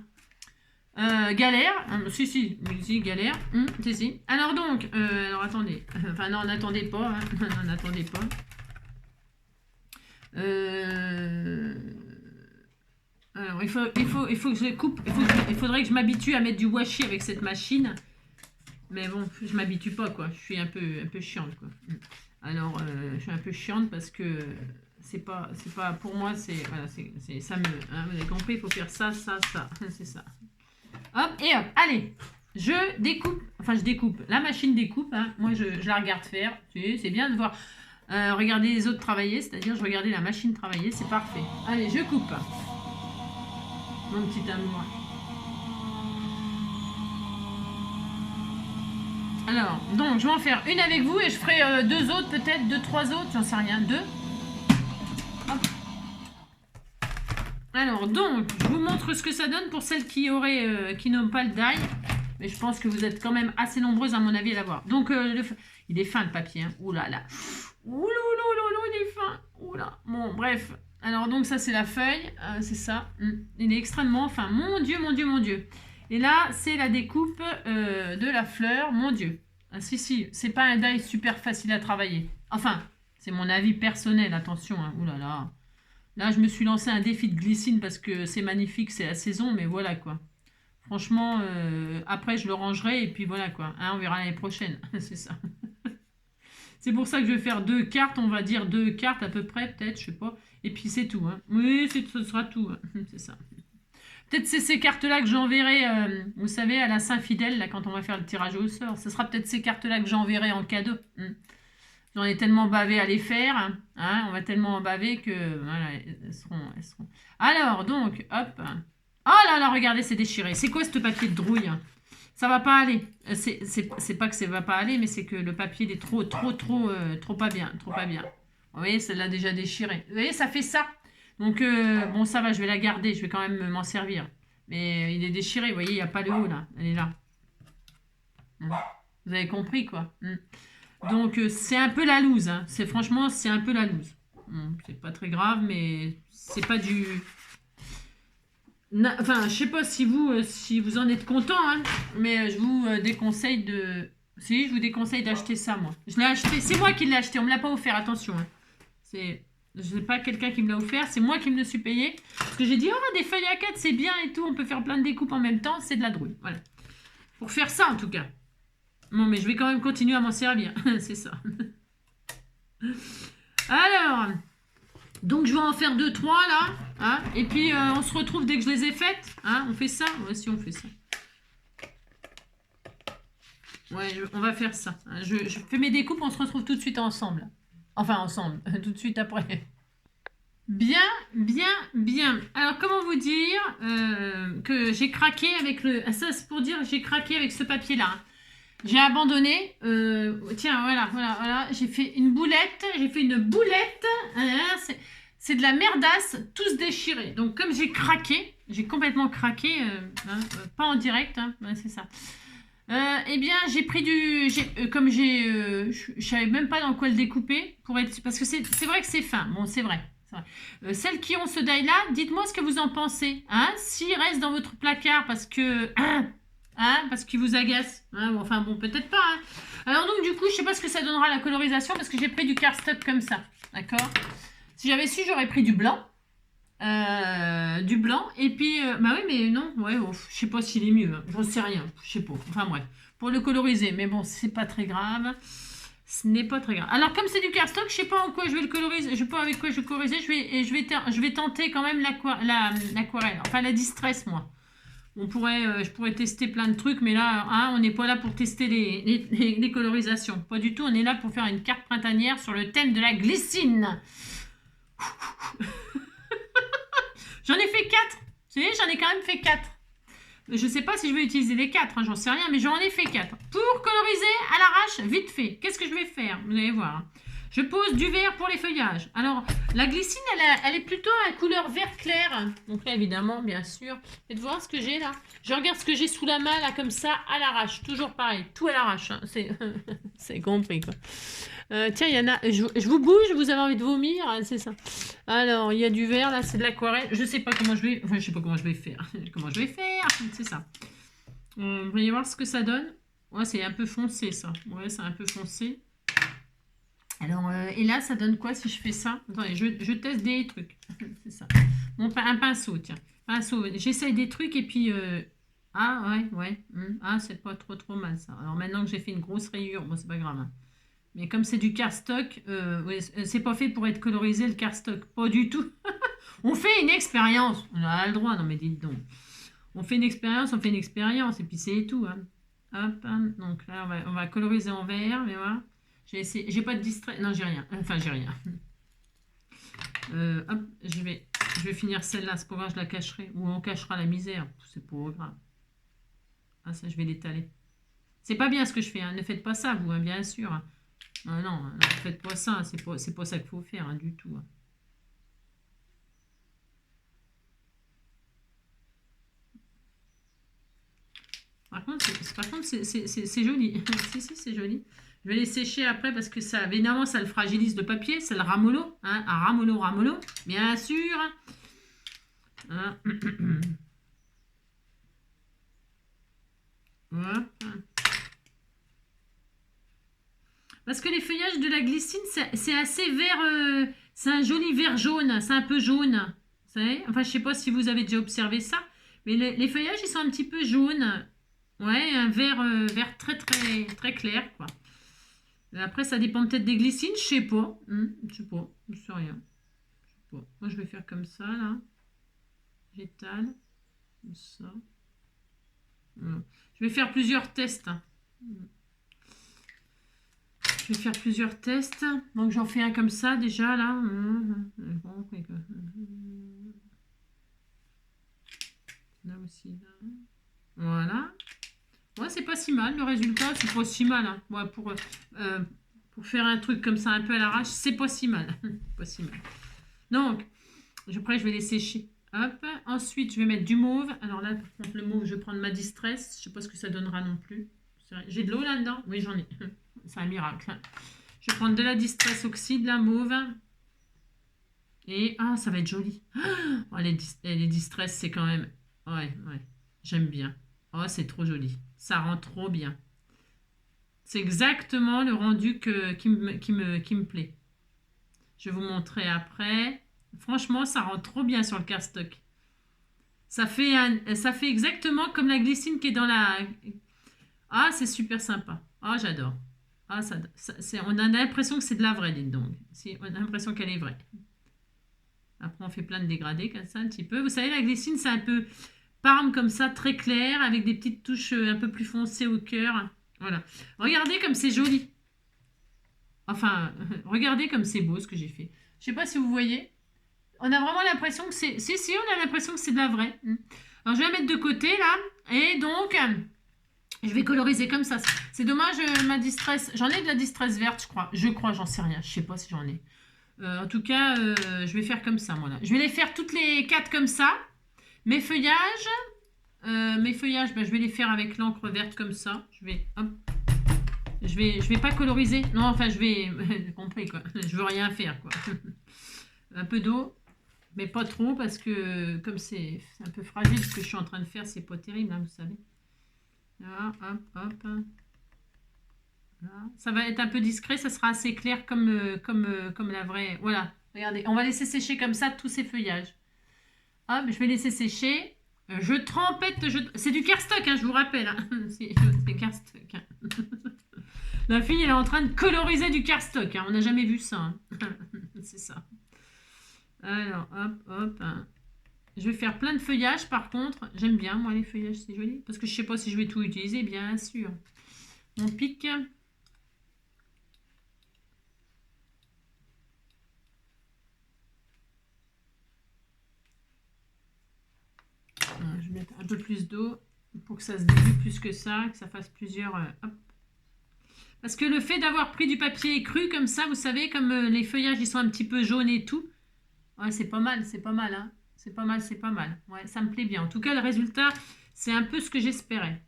Galère. Si, galère. Si. Alors donc, alors attendez. Enfin non, n'attendez pas. Hein. Non, n'attendez pas. Alors, il faut que je coupe. Il faudrait que je m'habitue à mettre du washi avec cette machine. Mais bon, je m'habitue pas, quoi. Je suis un peu chiante, quoi. Alors, je suis un peu chiante parce que c'est pas pour moi, c'est, voilà, ça me, hein, vous avez compris, il faut faire ça, c'est ça. Hop, et hop, allez, je découpe, la machine découpe, hein. Moi, je la regarde faire, c'est bien de voir, regarder les autres travailler, c'est-à-dire, je regardais la machine travailler, c'est parfait. Allez, je coupe. Mon petit amour. Alors, donc, je vais en faire une avec vous et je ferai 2 autres, peut-être 2, 3 autres, j'en sais rien, 2. Hop. Alors, donc, je vous montre ce que ça donne pour celles qui n'ont pas le die. Mais je pense que vous êtes quand même assez nombreuses, à mon avis, à l'avoir. Donc, il est fin, le papier. Hein. Ouh là là. Ouh là là, il est fin. Ouh là. Bon, bref. Alors, donc, ça, c'est la feuille. C'est ça. Il est extrêmement fin. Mon Dieu, mon Dieu, mon Dieu. Et là, c'est la découpe de la fleur. Mon Dieu. Ah, si, c'est pas un die super facile à travailler. Enfin, c'est mon avis personnel, attention. Hein. Ouh là là. Là, je me suis lancé un défi de glycine parce que c'est magnifique, c'est la saison, mais voilà quoi. Franchement, après, je le rangerai et puis voilà quoi. Hein, on verra l'année prochaine. C'est ça. C'est pour ça que je vais faire 2 cartes, on va dire 2 cartes à peu près, peut-être, je sais pas. Et puis c'est tout. Hein. Oui, ce sera tout. Hein. C'est ça. Peut-être c'est ces cartes-là que j'enverrai, vous savez, à la Saint-Fidèle, là, quand on va faire le tirage au sort. Ce sera peut-être ces cartes-là que j'enverrai en cadeau. J'en ai tellement bavé à les faire. Hein, on va tellement en baver que voilà, elles seront. Alors, donc, hop. Oh là là, regardez, c'est déchiré. C'est quoi ce papier de drouille? Ça va pas aller. C'est pas que ça va pas aller, mais c'est que le papier il est trop pas bien. Trop pas bien. Vous voyez, celle-là déjà déchirée. Vous voyez, ça fait ça. Donc, bon, ça va, je vais la garder. Je vais quand même m'en servir. Mais il est déchiré. Vous voyez, il n'y a pas le haut, là. Elle est là. Vous avez compris, quoi. Donc, c'est un peu la loose. Hein. Franchement, c'est un peu la loose. C'est pas très grave, mais c'est pas du... Enfin, je sais pas si vous en êtes content, hein, mais je vous déconseille de... Si, je vous déconseille d'acheter ça, moi. Je l'ai acheté. C'est moi qui l'ai acheté. On me l'a pas offert, attention. Hein. Je sais pas quelqu'un qui me l'a offert. C'est moi qui me le suis payé. Parce que j'ai dit, oh, des feuilles A4, c'est bien et tout. On peut faire plein de découpes en même temps. C'est de la drouille. Voilà. Pour faire ça, en tout cas. Bon, mais je vais quand même continuer à m'en servir. C'est ça. Alors, donc je vais en faire 2, 3 là. Hein, et puis, on se retrouve dès que je les ai faites. Hein, on fait ça? Ouais, si, on fait ça. Ouais, on va faire ça. Je fais mes découpes, on se retrouve tout de suite ensemble. Enfin, ensemble, tout de suite après. Bien. Alors, comment vous dire que j'ai craqué avec le... Ça, c'est pour dire que j'ai craqué avec ce papier-là. J'ai abandonné. Tiens, voilà. J'ai fait une boulette. C'est de la merdasse, tous déchirés. Donc, comme j'ai craqué, j'ai complètement craqué, pas en direct, hein, c'est ça. Eh bien, j'ai pris du... je savais même pas dans quoi le découper, parce que c'est vrai que c'est fin. Bon, c'est vrai. Celles qui ont ce die-là, dites-moi ce que vous en pensez. Hein, s'il reste dans votre placard parce que... parce qu'il vous agace. Hein, enfin, bon, peut-être pas. Hein. Alors, donc, du coup, je sais pas ce que ça donnera la colorisation, parce que j'ai pris du cardstock comme ça. D'accord? Si j'avais su, j'aurais pris du blanc. Et puis bah oui, mais non, ouais, je sais pas s'il est mieux, hein. J'en sais rien, je sais pas, enfin bref, pour le coloriser, mais bon, c'est pas très grave, ce n'est pas très grave. Alors comme c'est du cardstock, je sais pas en quoi je vais le coloriser, je sais pas avec quoi je vais coloriser, je vais tenter quand même l'aquarelle, enfin la distress, moi. Je pourrais tester plein de trucs, mais là, hein, on n'est pas là pour tester les colorisations, pas du tout, on est là pour faire une carte printanière sur le thème de la glycine. J'en ai fait 4. Vous savez, j'en ai quand même fait 4. Je ne sais pas si je vais utiliser les 4, hein, j'en sais rien, mais j'en ai fait 4. Pour coloriser à l'arrache, vite fait. Qu'est-ce que je vais faire? Vous allez voir. Hein. Je pose du vert pour les feuillages. Alors, la glycine, elle est plutôt à couleur vert clair. Donc là, évidemment, bien sûr. Faites voir ce que j'ai là. Je regarde ce que j'ai sous la main, là, comme ça, à l'arrache. Toujours pareil, tout à l'arrache. Hein. C'est compris, quoi. Tiens, il y en a... Je vous bouge, vous avez envie de vomir, hein, c'est ça. Alors, il y a du vert, là, c'est de l'aquarelle. Je sais pas comment je vais... Enfin, je sais pas comment je vais faire. Comment je vais faire, c'est ça. Vous voyez voir ce que ça donne. Ouais, c'est un peu foncé, ça. Ouais, c'est un peu foncé. Alors, et là, ça donne quoi si je fais ça? Attendez, je teste des trucs. C'est ça. Bon, un pinceau, tiens. Pinceau. J'essaye des trucs et puis... Ah, ouais. Ah, c'est pas trop mal, ça. Alors, maintenant que j'ai fait une grosse rayure, bon, c'est pas grave. Hein. Mais comme c'est du cardstock, ouais, c'est pas fait pour être colorisé, le cardstock. Pas du tout. On fait une expérience. On a le droit, non mais dites donc. On fait une expérience, et puis c'est tout. Hein. Hop, hein. Donc là, on va coloriser en vert, mais voilà. J'ai pas de distrait. Non, j'ai rien. Enfin, j'ai rien. Hop, je vais finir celle-là. C'est pas grave, je la cacherai. Ou on cachera la misère. C'est pas grave. Ah, ça, je vais l'étaler. C'est pas bien ce que je fais. Hein. Ne faites pas ça, vous, hein, bien sûr. Hein. Non, ne faites pas ça. C'est pas ça qu'il faut faire, hein, du tout. Hein. Par contre, c'est joli. Si, c'est joli. Je vais les sécher après parce que ça, évidemment, ça le fragilise le papier, ça le ramollo, hein, un ramollo, bien sûr. Hein. Voilà. Parce que les feuillages de la glycine, c'est assez vert, c'est un joli vert jaune, c'est un peu jaune. Vous savez, enfin, je sais pas si vous avez déjà observé ça, mais les feuillages, ils sont un petit peu jaunes. Ouais, un vert très clair, quoi. Après, ça dépend peut-être des glycines, je sais pas. Je sais pas, je sais rien. Je sais pas. Moi, je vais faire comme ça, là. J'étale. Comme ça. Voilà. Je vais faire plusieurs tests. Je vais faire plusieurs tests. Donc, j'en fais un comme ça, déjà, là. Là aussi, là. Voilà. Ouais, c'est pas si mal. Le résultat, c'est pas si mal. Hein. Ouais, pour faire un truc comme ça un peu à l'arrache, c'est pas si mal. Pas si mal. Donc, après, je vais les sécher. Hop. Ensuite, je vais mettre du mauve. Alors là, par contre, le mauve, je vais prendre ma distress. Je sais pas ce que ça donnera non plus. J'ai de l'eau là-dedans? Oui, j'en ai. C'est un miracle. Je vais prendre de la distress oxyde, la mauve. Et, ça va être joli. Oh, les distress, c'est quand même... Ouais. J'aime bien. Oh, c'est trop joli. Ça rend trop bien. C'est exactement le rendu qui me plaît. Je vais vous montrer après. Franchement, ça rend trop bien sur le cardstock. Ça fait exactement comme la glycine qui est dans la... Ah, c'est super sympa. Ah, j'adore. Ah, on a l'impression que c'est de la vraie, dites donc. On a l'impression qu'elle est vraie. Après, on fait plein de dégradés comme ça, un petit peu. Vous savez, la glycine, c'est un peu parme comme ça, très clair, avec des petites touches un peu plus foncées au cœur. Voilà. Regardez comme c'est joli. Enfin, regardez comme c'est beau ce que j'ai fait. Je sais pas si vous voyez. On a vraiment l'impression que c'est... Si, on a l'impression que c'est de la vraie. Alors, je vais la mettre de côté, là. Et donc, je vais coloriser comme ça. C'est dommage, ma distress... J'en ai de la distress verte, je crois. J'en sais rien. Je sais pas si j'en ai. En tout cas, je vais faire comme ça, moi, là. Je vais les faire toutes les 4 comme ça. Mes feuillages, je vais les faire avec l'encre verte comme ça. Je vais pas coloriser. Non, enfin, je vais... compris, quoi. Je veux rien faire, quoi. Un peu d'eau, mais pas trop, parce que comme c'est un peu fragile, ce que je suis en train de faire, c'est pas terrible, hein, vous savez. Là, hop. Là. Ça va être un peu discret, ça sera assez clair comme la vraie... Voilà, regardez. On va laisser sécher comme ça tous ces feuillages. Hop, je vais laisser sécher. Je trempette, c'est du cardstock, hein, je vous rappelle. Hein. C'est cardstock. Hein. La fille, elle est en train de coloriser du cardstock. Hein. On n'a jamais vu ça. Hein. C'est ça. Alors, hop. Hein. Je vais faire plein de feuillages, par contre. J'aime bien, moi, les feuillages, c'est joli. Parce que je ne sais pas si je vais tout utiliser, bien sûr. Mon pic. Je vais mettre un peu plus d'eau pour que ça se dilue plus que ça fasse plusieurs... hop. Parce que le fait d'avoir pris du papier cru comme ça, vous savez, comme les feuillages ils sont un petit peu jaunes et tout, ouais, c'est pas mal, hein. C'est pas mal, c'est pas mal. Ouais, ça me plaît bien. En tout cas, le résultat, c'est un peu ce que j'espérais.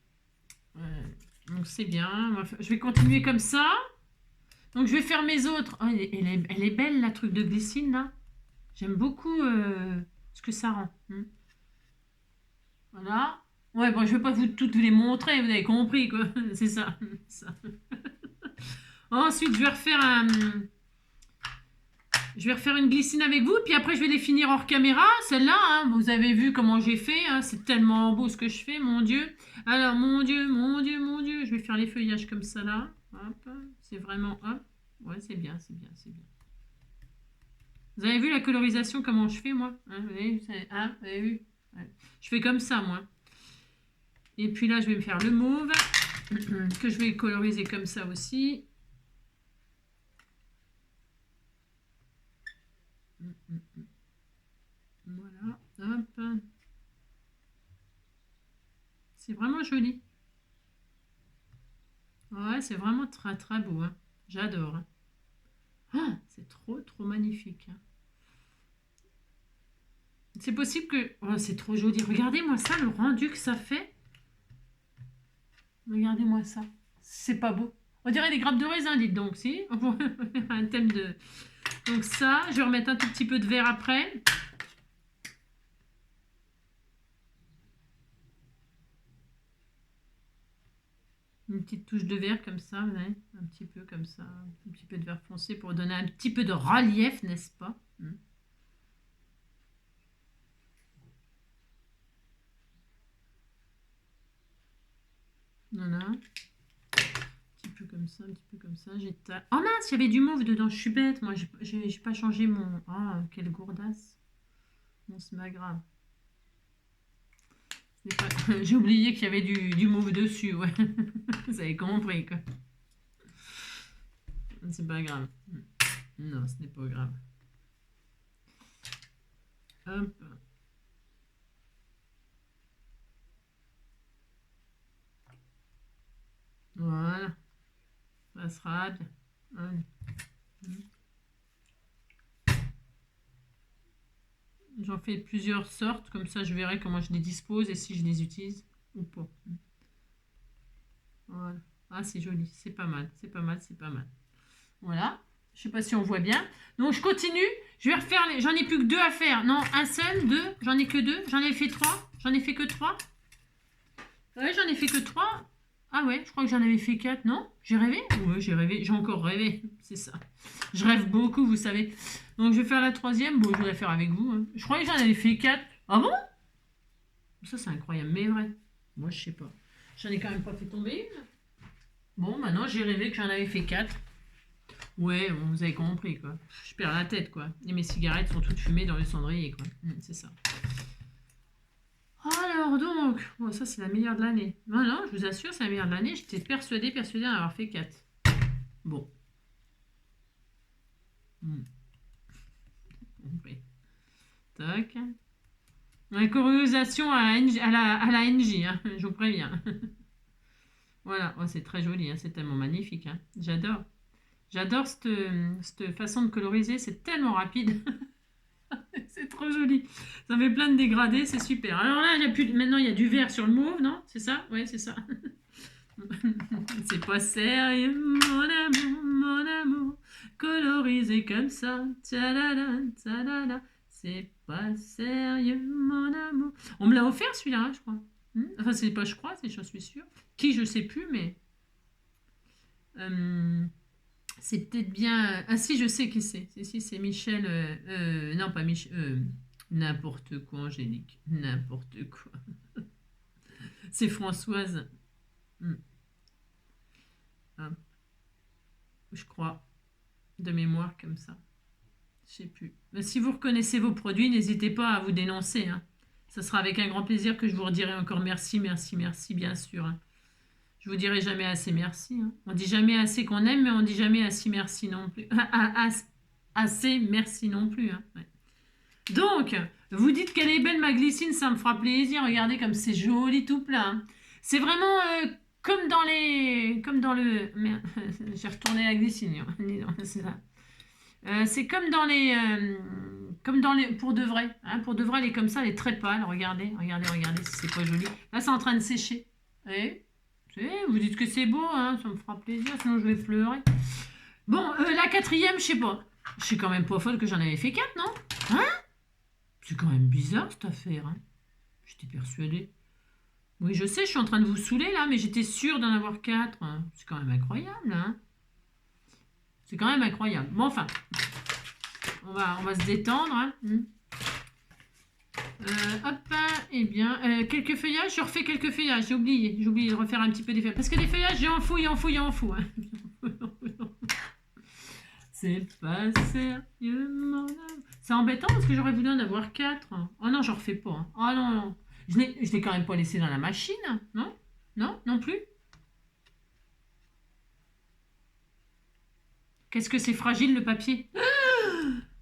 Donc c'est bien. Je vais continuer comme ça. Donc je vais faire mes autres. Oh, elle est belle la truc de glycine là. J'aime beaucoup ce que ça rend. Voilà. Ouais, bon, je vais pas toutes vous les montrer, vous avez compris quoi. C'est ça. Ensuite, je vais refaire une glycine avec vous, puis après je vais les finir hors caméra. Celle-là, hein, vous avez vu comment j'ai fait, hein, c'est tellement beau ce que je fais, mon Dieu. Alors, mon Dieu, mon Dieu, mon Dieu, je vais faire les feuillages comme ça là. Hop, c'est vraiment, hop. Ouais, c'est bien, c'est bien, c'est bien. Vous avez vu la colorisation, comment je fais, moi, hein, vous avez vu ouais. Je fais comme ça, moi. Et puis là, je vais me faire le mauve, que je vais coloriser comme ça aussi. Voilà, hop. C'est vraiment joli. Ouais, c'est vraiment très très beau. Hein. J'adore. Hein. Ah, c'est trop trop magnifique. Hein. C'est possible que... Oh, c'est trop joli. Regardez-moi ça, le rendu que ça fait. Regardez-moi ça. C'est pas beau. On dirait des grappes de raisin, dites donc, si. Un thème de... Donc ça, je vais remettre un tout petit peu de vert après. Une petite touche de vert comme ça, ouais. Un petit peu comme ça. Un petit peu de vert foncé pour donner un petit peu de relief, n'est-ce pas? Voilà. Un petit peu comme ça, un petit peu comme ça. Oh mince, il y avait du mauve dedans, je suis bête. Moi, j'ai pas changé mon... Oh, quelle gourdasse. Bon, c'est pas grave. J'ai oublié qu'il y avait du mauve dessus, ouais. Vous avez compris, quoi. C'est pas grave. Non, ce n'est pas grave. Hop. Voilà. Ça sera bien. Allez. J'en fais plusieurs sortes, comme ça je verrai comment je les dispose et si je les utilise ou pas. Voilà. Ah, c'est joli, c'est pas mal, c'est pas mal, c'est pas mal. Voilà. Je sais pas si on voit bien. Donc je continue. Je vais refaire j'en ai plus que 2 à faire. Non, un seul, 2. J'en ai que 2. J'en ai fait 3. J'en ai fait que 3. Ouais, j'en ai fait que 3. Ah ouais, je crois que j'en avais fait 4. Non? J'ai rêvé? Ouais, j'ai rêvé. J'ai encore rêvé. C'est ça. Je rêve beaucoup, vous savez. Donc je vais faire la 3e. Bon, je vais la faire avec vous. Hein. Je crois que j'en avais fait 4. Ah bon? Ça, c'est incroyable. Mais vrai. Moi, je sais pas. J'en ai quand même pas fait tomber une. Bon, maintenant, j'ai rêvé que j'en avais fait 4. Ouais, bon, vous avez compris, quoi. Je perds la tête, quoi. Et mes cigarettes sont toutes fumées dans le cendrier, quoi. C'est ça. Alors, donc, bon, ça, c'est la meilleure de l'année. Non, non, je vous assure, c'est la meilleure de l'année. J'étais persuadée d'en avoir fait 4. Bon. Compris. Tac. La colorisation à la NJ, hein, je vous préviens. Voilà, oh, c'est très joli, hein, c'est tellement magnifique. Hein. J'adore. J'adore cette façon de coloriser, c'est tellement rapide. C'est trop joli. Ça fait plein de dégradés, c'est super. Alors là, maintenant, il y a du vert sur le mauve, non? C'est ça? Oui, c'est ça. C'est pas sérieux, mon amour, colorisé comme ça. Tadada, tadada. C'est pas sérieux, mon amour. On me l'a offert celui-là, hein, je crois. Enfin, c'est pas je crois, c'est je suis sûre. Qui, je sais plus, mais... c'est peut-être bien... Ah si, je sais qui c'est. Si, c'est Michel... non, pas Michel... n'importe quoi, Angélique. N'importe quoi. C'est Françoise. Je crois. De mémoire, comme ça. Je sais plus. Mais si vous reconnaissez vos produits, n'hésitez pas à vous dénoncer. Hein. Ça sera avec un grand plaisir que je vous redirai encore merci, merci, merci, bien sûr. Hein. Je vous dirai jamais assez merci. Hein. On dit jamais assez qu'on aime, mais on dit jamais assez merci non plus. Assez merci non plus. Hein. Ouais. Donc, vous dites qu'elle est belle ma glycine, ça me fera plaisir. Regardez comme c'est joli tout plein. Hein. C'est vraiment comme dans les... Comme dans le... Merde, j'ai retourné la glycine. C'est ça. C'est comme dans les... comme dans les... Pour de vrai. Hein, pour de vrai, elle est comme ça, elle est très pâle. Regardez, regardez, regardez si c'est pas joli. Là, c'est en train de sécher. Vous dites que c'est beau, hein, ça me fera plaisir, sinon je vais pleurer. Bon, la quatrième, je sais pas. Je suis quand même pas folle que j'en avais fait 4, non? Hein? C'est quand même bizarre cette affaire. Hein. J'étais persuadée. Oui, je sais, je suis en train de vous saouler là, mais j'étais sûre d'en avoir 4. Hein. C'est quand même incroyable. Hein. C'est quand même incroyable. Bon, enfin, on va se détendre. Hein. Hop, eh bien, quelques feuillages, je refais quelques feuillages, j'ai oublié de refaire un petit peu des feuillages. Parce que des feuillages, j'ai en fouille. Hein. C'est pas sérieux, c'est embêtant parce que j'aurais voulu en avoir 4. Oh non, je refais pas. Hein. Oh non, non. Je l'ai quand même pas laissé dans la machine, non? Non, non plus. Qu'est-ce que c'est fragile le papier?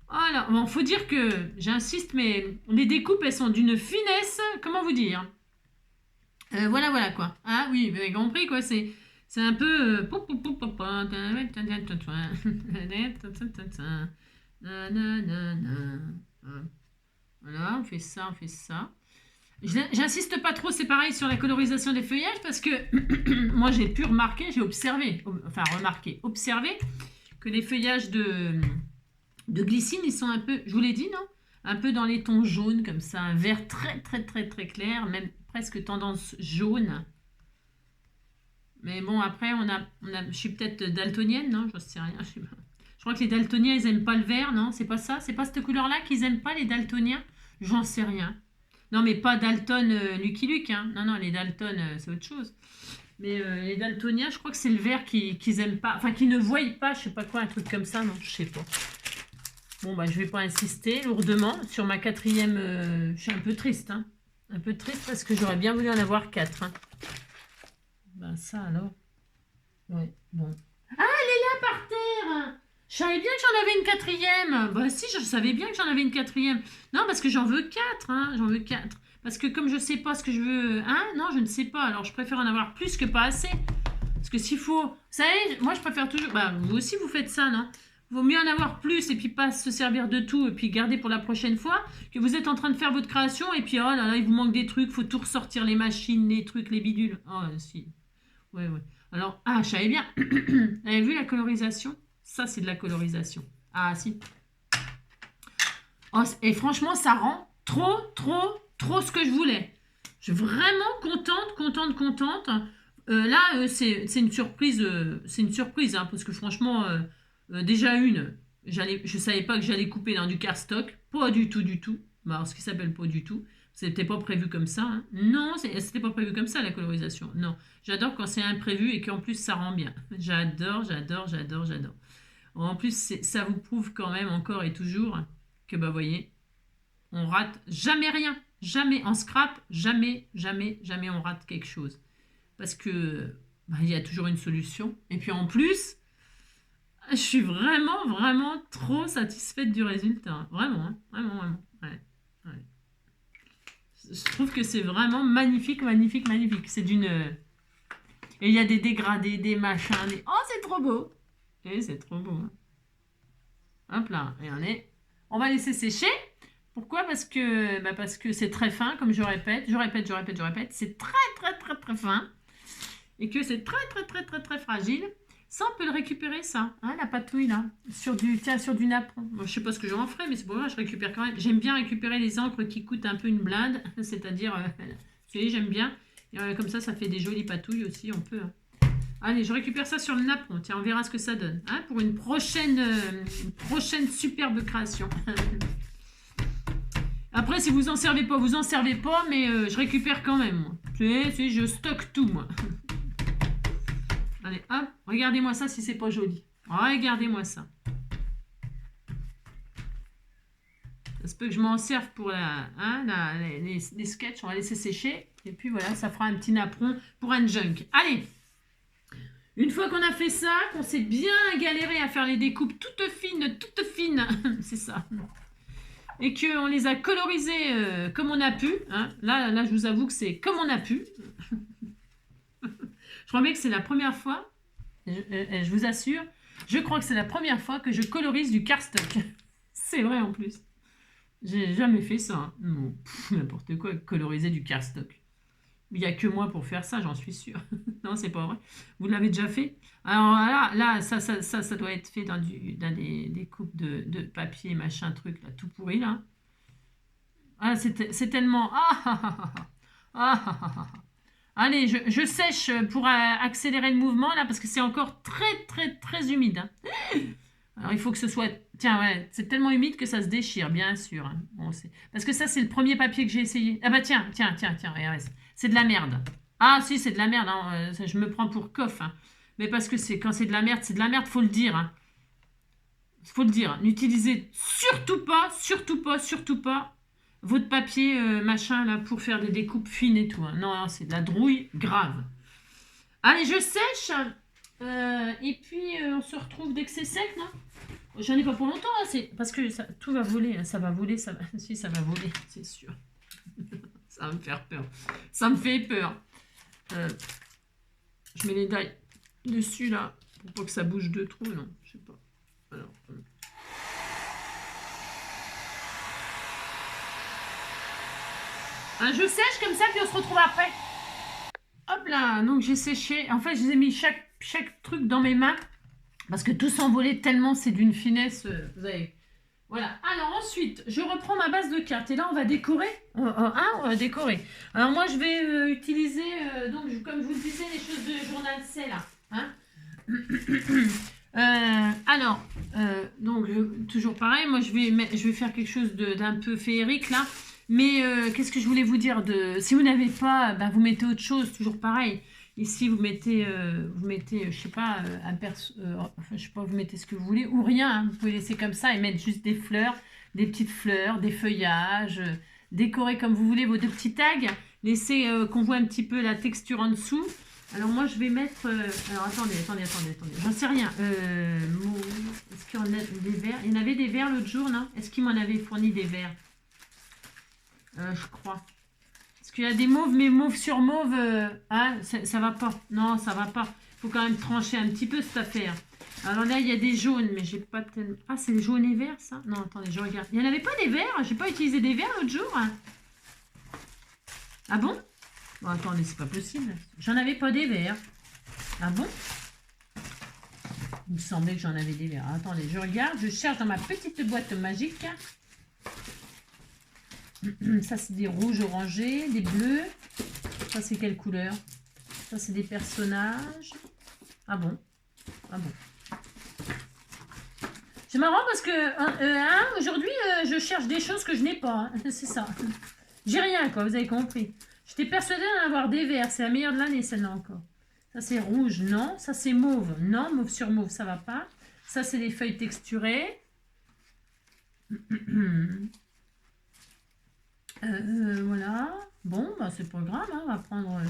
Oh là, bon, faut dire que, j'insiste, mais les découpes, elles sont d'une finesse, comment vous dire? Voilà quoi. Ah oui, vous avez compris quoi, c'est un peu... Voilà, on fait ça, on fait ça. J'insiste pas trop, c'est pareil sur la colorisation des feuillages parce que moi j'ai pu remarquer, j'ai observé, que les feuillages de glycine, ils sont un peu, je vous l'ai dit, non? Un peu dans les tons jaunes comme ça, un vert très clair, même presque tendance jaune. Mais bon, après, je suis peut-être daltonienne, non? Je sais rien, je sais pas. Je crois que les daltoniens, ils aiment pas le vert, non? C'est pas ça? C'est pas cette couleur-là qu'ils aiment pas, les daltoniens? J'en sais rien. Non, mais pas Dalton Lucky Luke, hein. Non, les Dalton, c'est autre chose. Mais les daltoniens, je crois que c'est le vert qu'ils aiment pas. Enfin, qu'ils ne voient pas, je sais pas quoi, un truc comme ça, non? Je sais pas. Bon, bah, je vais pas insister lourdement. Sur ma quatrième, je suis un peu triste, hein. Un peu triste parce que j'aurais bien voulu en avoir 4. Hein. Ben, ça alors. Ouais, bon. Ah, elle est là par terre! Je savais bien que j'en avais une quatrième. Bah si, je savais bien que j'en avais une quatrième. Non, parce que j'en veux 4, hein. J'en veux 4. Parce que comme je sais pas ce que je veux... Hein? Non, je ne sais pas. Alors, je préfère en avoir plus que pas assez. Parce que s'il faut... Vous savez, moi, je préfère toujours... Bah, vous aussi, vous faites ça, non? Vaut mieux en avoir plus et puis pas se servir de tout et puis garder pour la prochaine fois que vous êtes en train de faire votre création et puis, oh là là, il vous manque des trucs. Faut tout ressortir, les machines, les trucs, les bidules. Oh, si. Ouais. Alors, je savais bien. Vous avez vu la colorisation? Ça, c'est de la colorisation. Ah, si. Oh, et franchement, ça rend trop ce que je voulais. Je suis vraiment contente. Là, c'est une surprise. Hein, parce que franchement, déjà je savais pas que j'allais couper dans du cardstock. Pas du tout. Bah, alors, ce qui s'appelle pas du tout. C'était pas prévu comme ça. Hein. Non, c'était pas prévu comme ça, la colorisation. Non, j'adore quand c'est imprévu et qu'en plus, ça rend bien. J'adore. En plus, ça vous prouve quand même encore et toujours que, bah, voyez, on rate jamais rien. Jamais en scrap, jamais on rate quelque chose. Parce que bah, il y a toujours une solution. Et puis en plus, je suis vraiment trop satisfaite du résultat. Vraiment, hein. Vraiment. Ouais. Je trouve que c'est vraiment magnifique. C'est d'une... Et il y a des dégradés, des machins, Oh, c'est trop beau. Et c'est trop beau. Hein. Hop là, et on va laisser sécher. Pourquoi? Parce que c'est très fin, comme je répète. C'est très fin. Et que c'est très fragile. Ça, on peut le récupérer, ça. Hein, la patouille, là. Sur du napperon. Moi, je sais pas ce que j'en ferai, mais c'est pour moi, je récupère quand même. J'aime bien récupérer les encres qui coûtent un peu une blinde. C'est-à-dire, vous voyez, j'aime bien. Et, comme ça fait des jolies patouilles aussi, on peut. Hein. Allez, je récupère ça sur le napperon. Tiens, on verra ce que ça donne. Hein, pour une prochaine superbe création. Après, si vous en servez pas, mais je récupère quand même. Moi. Je stocke tout, moi. Allez, hop, regardez-moi ça si c'est pas joli. Regardez-moi ça. Ça se peut que je m'en serve pour les sketchs. On va laisser sécher. Et puis voilà, ça fera un petit napperon pour un junk. Allez! Une fois qu'on a fait ça, qu'on s'est bien galéré à faire les découpes toutes fines, c'est ça. Et qu'on les a colorisées comme on a pu. Hein. Là, je vous avoue que c'est comme on a pu. Je crois bien que c'est la première fois, je vous assure, je crois que c'est la première fois que je colorise du cardstock. C'est vrai en plus. J'ai jamais fait ça. Hein. Non, n'importe quoi, coloriser du cardstock. Il n'y a que moi pour faire ça, j'en suis sûre. Non, c'est pas vrai. Vous l'avez déjà fait? Alors là ça doit être fait dans des coupes de papier, machin, truc, là, tout pourri, là. Ah, c'est tellement... Ah, ah, ah, ah, ah, ah, ah, ah. Allez, je sèche pour accélérer le mouvement, là, parce que c'est encore très, très, très humide. Hein. Alors, il faut que ce soit... Tiens, ouais, c'est tellement humide que ça se déchire, bien sûr. Hein. Bon, parce que ça, c'est le premier papier que j'ai essayé. Ah bah tiens, regarde, c'est de la merde. Ah si, c'est de la merde. Hein. Je me prends pour coff. Hein. Mais parce que quand c'est de la merde, faut le dire. Hein. Faut le dire. N'utilisez surtout pas votre papier machin là pour faire des découpes fines et tout. Hein. Non, non, c'est de la drouille grave. Allez, je sèche. Et puis, on se retrouve dès que c'est sec, non? J'en ai pas pour longtemps, hein, c'est parce que tout va voler. Hein, ça va voler, si, ça va voler, c'est sûr. Ça va me faire peur. Ça me fait peur. Je mets les dailles dessus, là, pour pas que ça bouge de trop, non, je sais pas. Alors, je sèche comme ça, puis on se retrouve après. Hop là, donc j'ai séché. En fait, je les ai mis chaque truc dans mes mains. Parce que tout s'envolait tellement, c'est d'une finesse. Vous avez... Voilà. Alors ensuite, je reprends ma base de cartes. Et là, on va décorer. On va décorer. Alors moi, je vais utiliser, donc, comme je vous le disais, les choses de journal C, là. Hein. Donc, toujours pareil. Moi, je vais faire quelque chose d'un peu féerique, là. Mais qu'est-ce que je voulais vous dire si vous n'avez pas, vous mettez autre chose, toujours pareil. Ici, vous mettez, je sais pas, je sais pas, vous mettez ce que vous voulez, ou rien. Hein. Vous pouvez laisser comme ça et mettre juste des fleurs, des petites fleurs, des feuillages, décorer comme vous voulez vos deux petits tags. Laissez qu'on voit un petit peu la texture en dessous. Alors moi, je vais mettre... alors attendez. J'en sais rien. Est-ce qu'il y en a des verres? Il y en avait des verres l'autre jour, non? Est-ce qu'il m'en avait fourni des verres? Je crois. Parce qu'il y a des mauves, mais mauve sur mauve, ça va pas. Non, ça va pas. Il faut quand même trancher un petit peu cette affaire. Alors là, il y a des jaunes, mais j'ai pas tellement... Ah, c'est les jaunes et verts, ça? Non, attendez, je regarde. Il n'y en avait pas des verts? J'ai pas utilisé des verts l'autre jour. Hein. Ah bon? Bon, attendez, c'est pas possible. J'en avais pas des verts. Ah bon? Il me semblait que j'en avais des verts. Attendez, je regarde, je cherche dans ma petite boîte magique. Ça, c'est des rouges orangés, des bleus. Ça, c'est quelle couleur? Ça, c'est des personnages. Ah bon? Ah bon? C'est marrant parce que aujourd'hui, je cherche des choses que je n'ai pas. Hein. C'est ça. J'ai rien, quoi, vous avez compris. J'étais persuadée d'en avoir des verts. C'est la meilleure de l'année, celle-là encore. Ça, c'est rouge, non. Ça, c'est mauve. Non, mauve sur mauve, ça va pas. Ça, c'est des feuilles texturées. Voilà. Bon, c'est pas grave. Hein, on va prendre...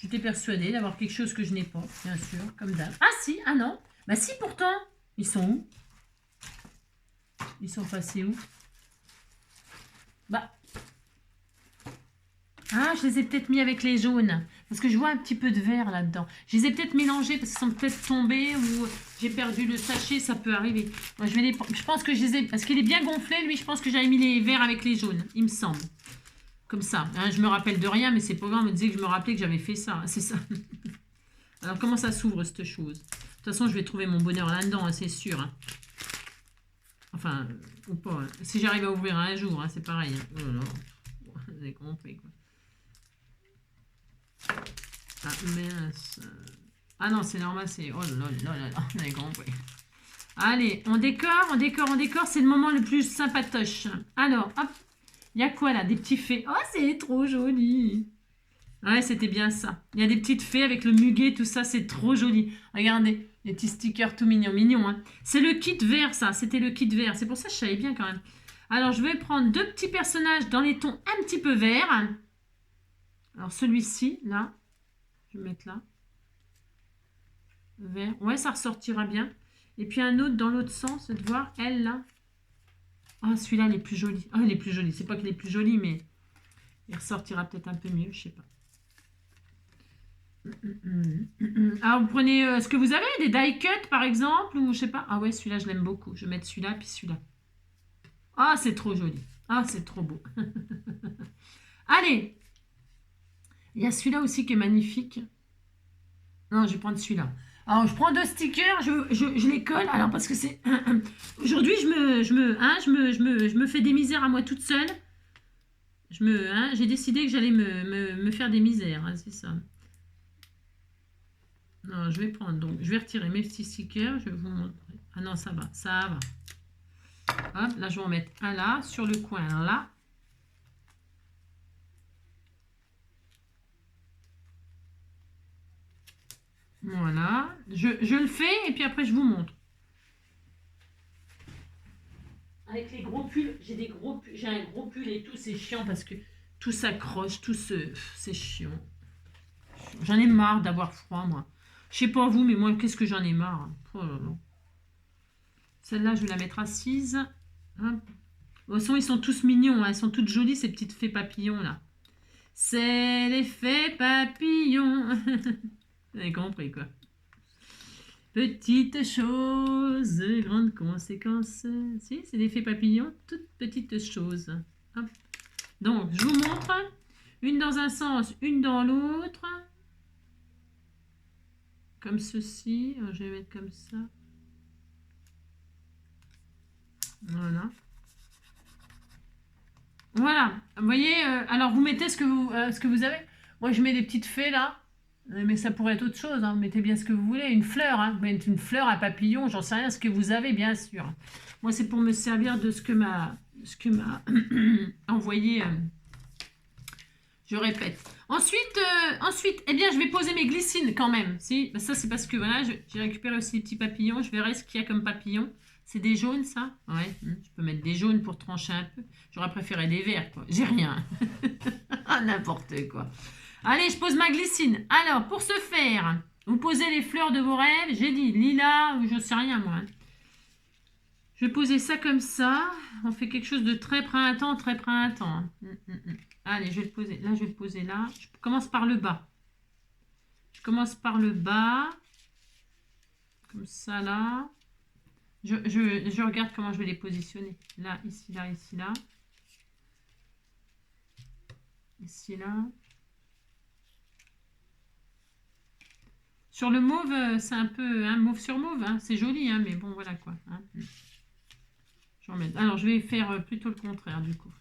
J'étais persuadée d'avoir quelque chose que je n'ai pas, bien sûr, comme d'hab. Ah si, ah non. Bah si, pourtant. Ils sont où? Ils sont passés où? Bah. Ah, je les ai peut-être mis avec les jaunes. Parce que je vois un petit peu de vert là-dedans. Je les ai peut-être mélangés parce qu'ils sont peut-être tombés ou j'ai perdu le sachet, ça peut arriver. Moi, je pense que je les ai... Parce qu'il est bien gonflé, lui, je pense que j'avais mis les verts avec les jaunes, il me semble. Comme ça. Hein, je me rappelle de rien, mais c'est pas grave, on me disait que je me rappelais que j'avais fait ça. Hein, c'est ça. Alors, comment ça s'ouvre, cette chose? De toute façon, je vais trouver mon bonheur là-dedans, hein, c'est sûr. Hein. Enfin, ou pas. Hein. Si j'arrive à ouvrir un jour, hein, c'est pareil. Hein. Oh là là. Vous avez compris, quoi. Ah, mince. Ah non, c'est normal, c'est... Oh là là là là, vous avez compris. Allez, on décore. C'est le moment le plus sympatoche. Alors, hop. Il y a quoi là? Des petits fées. Oh, c'est trop joli. Ouais, c'était bien ça. Il y a des petites fées avec le muguet, tout ça, c'est trop joli. Regardez, les petits stickers tout mignons. Hein. C'est le kit vert, ça. C'était le kit vert. C'est pour ça que je savais bien quand même. Alors, je vais prendre deux petits personnages dans les tons un petit peu verts. Alors, celui-ci, là. Je vais mettre là. Vert. Ouais, ça ressortira bien. Et puis un autre dans l'autre sens, de voir, elle, là. Ah, celui-là, il est plus joli. Ah, il est plus joli. C'est pas qu'il est plus joli, mais il ressortira peut-être un peu mieux, je sais pas. Alors, je vais prendre deux petits personnages dans les tons un petit peu verts. Alors celui-ci, là, je vais mettre là. Ouais, ça ressortira bien. Et puis un autre dans l'autre sens, de voir, elle, là. Ah, celui-là, il est plus joli. Ah, il est plus joli. C'est pas qu'il est plus joli, mais il ressortira peut-être un peu mieux, je sais pas. Alors, vous prenez ce que vous avez, des die cut par exemple, ou je sais pas. Ah ouais, celui-là, je l'aime beaucoup. Je vais mettre celui-là, puis celui-là. Ah, c'est trop joli. Ah, c'est trop beau. Allez, il y a celui-là aussi qui est magnifique. Non, je vais prendre celui-là. Alors, je prends deux stickers, je les colle. Alors, parce que c'est... Aujourd'hui, je me fais des misères à moi toute seule. J'ai décidé que j'allais me faire des misères, hein, c'est ça. Non, je vais prendre, donc, je vais retirer mes petits stickers, je vais vous montrer. Ah non, ça va, ça va. Hop, là, je vais en mettre un là, sur le coin là. Voilà, je le fais et puis après, je vous montre. Avec les gros pulls, j'ai un gros pull et tout, c'est chiant parce que tout s'accroche, c'est chiant. J'en ai marre d'avoir froid, moi. Je sais pas vous, mais moi, qu'est-ce que j'en ai marre. Oh là là. Celle-là, je vais la mettre assise. Hop. De toute façon, ils sont tous mignons, hein. Elles sont toutes jolies, ces petites fées papillons, là. C'est les fées papillons. Vous avez compris, quoi. Petites choses, grandes conséquences. Si, c'est des fées papillons, toutes petites choses. Hop. Donc, je vous montre. Une dans un sens, une dans l'autre. Comme ceci. Alors, je vais mettre comme ça. Voilà. Voilà. Vous voyez, alors vous mettez ce que vous avez. Moi, je mets des petites fées là. Mais ça pourrait être autre chose. Hein. Mettez bien ce que vous voulez. Une fleur. Hein. Vous mettez une fleur, un papillon. J'en sais rien. Ce que vous avez, bien sûr. Moi, c'est pour me servir de ce que m'a envoyé. Je répète. Ensuite, eh bien, je vais poser mes glycines quand même. Si, ça, c'est parce que voilà, j'ai récupéré aussi des petits papillons. Je verrai ce qu'il y a comme papillons. C'est des jaunes, ça? Ouais, je peux mettre des jaunes pour trancher un peu. J'aurais préféré des verts, quoi. J'ai rien. N'importe quoi. Allez, je pose ma glycine. Alors, pour ce faire, vous posez les fleurs de vos rêves. J'ai dit lilas ou je sais rien, moi. Je vais poser ça comme ça. On fait quelque chose de très printemps, très printemps. Allez, je vais le poser. Là, je vais le poser là. Je commence par le bas. Je commence par le bas. Comme ça, là. Je regarde comment je vais les positionner. Là, ici, là, ici, là. Ici, là. Sur le mauve, c'est un peu un mauve sur mauve. Hein. C'est joli, hein, mais bon, voilà quoi. Hein. Alors, je vais faire plutôt le contraire, du coup.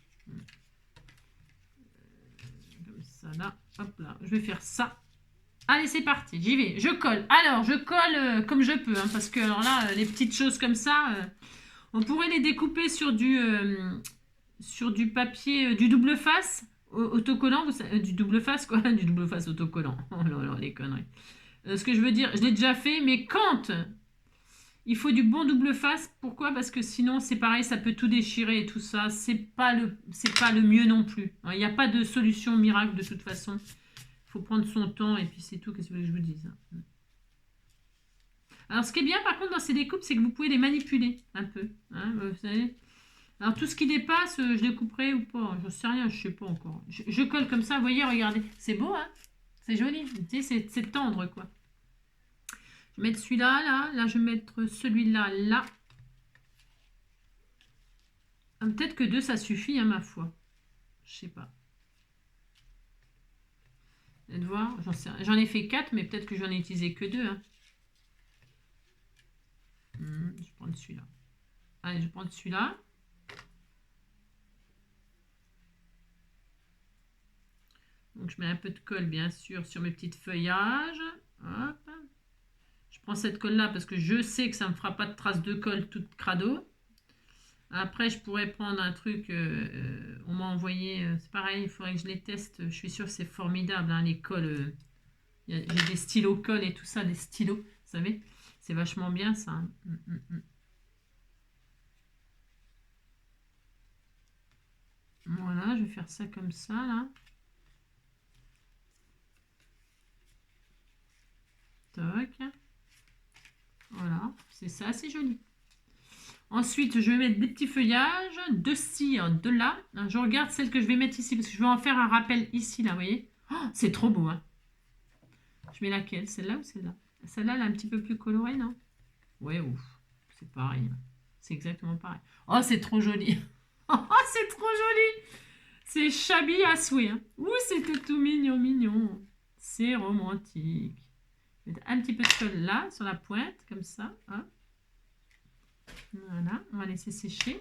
Comme ça, là. Hop là. Je vais faire ça. Allez, c'est parti, j'y vais. Je colle. Alors, je colle comme je peux, hein, parce que alors là, les petites choses comme ça, on pourrait les découper sur du papier, du double face autocollant, du double face quoi, du double face autocollant. Oh là là, les conneries. Ce que je veux dire, je l'ai déjà fait, mais quand il faut du bon double face, pourquoi? Parce que sinon, c'est pareil, ça peut tout déchirer et tout ça. C'est pas le mieux non plus. Il n'y a pas de solution miracle de toute façon. Il faut prendre son temps et puis c'est tout. Qu'est-ce que je vous dise? Alors, ce qui est bien, par contre, dans ces découpes, c'est que vous pouvez les manipuler un peu. Hein, vous savez. Alors, tout ce qui dépasse, je les couperai ou pas. Je sais rien, je sais pas encore. Je colle comme ça, vous voyez, regardez. C'est beau, hein? C'est joli. Tu sais, c'est tendre, quoi. Je vais mettre celui-là, là. Là, je vais mettre celui-là, là. Peut-être que deux, ça suffit, hein, ma foi. Je sais pas. Vous allez voir, j'en ai fait 4, mais peut-être que j'en ai utilisé que 2. Hein. Je vais prendre celui-là. Allez, je vais prendre celui-là. Donc, je mets un peu de colle, bien sûr, sur mes petites feuillages. Hop. Je prends cette colle-là parce que je sais que ça ne me fera pas de traces de colle toute crado. Après, je pourrais prendre un truc, on m'a envoyé, c'est pareil, il faudrait que je les teste. Je suis sûre que c'est formidable, hein, les colles. J'ai des stylos colle et tout ça, des stylos, vous savez. C'est vachement bien, ça. Hein. Voilà, je vais faire ça comme ça, là. Toc. Voilà, c'est ça, c'est joli. Ensuite, je vais mettre des petits feuillages, de ci, de là. Je regarde celle que je vais mettre ici, parce que je vais en faire un rappel ici, là, vous voyez. Oh, c'est trop beau, hein. Je mets laquelle? Celle-là ou celle-là? Celle-là, elle est un petit peu plus colorée, non? Ouais, ouf. C'est pareil. C'est exactement pareil. Oh, c'est trop joli. Oh, c'est trop joli. C'est Chabi à souhait. Hein. Ouh, c'était tout mignon, mignon. C'est romantique. Je vais mettre un petit peu de colle là, sur la pointe, comme ça. Hein. Voilà, on va laisser sécher.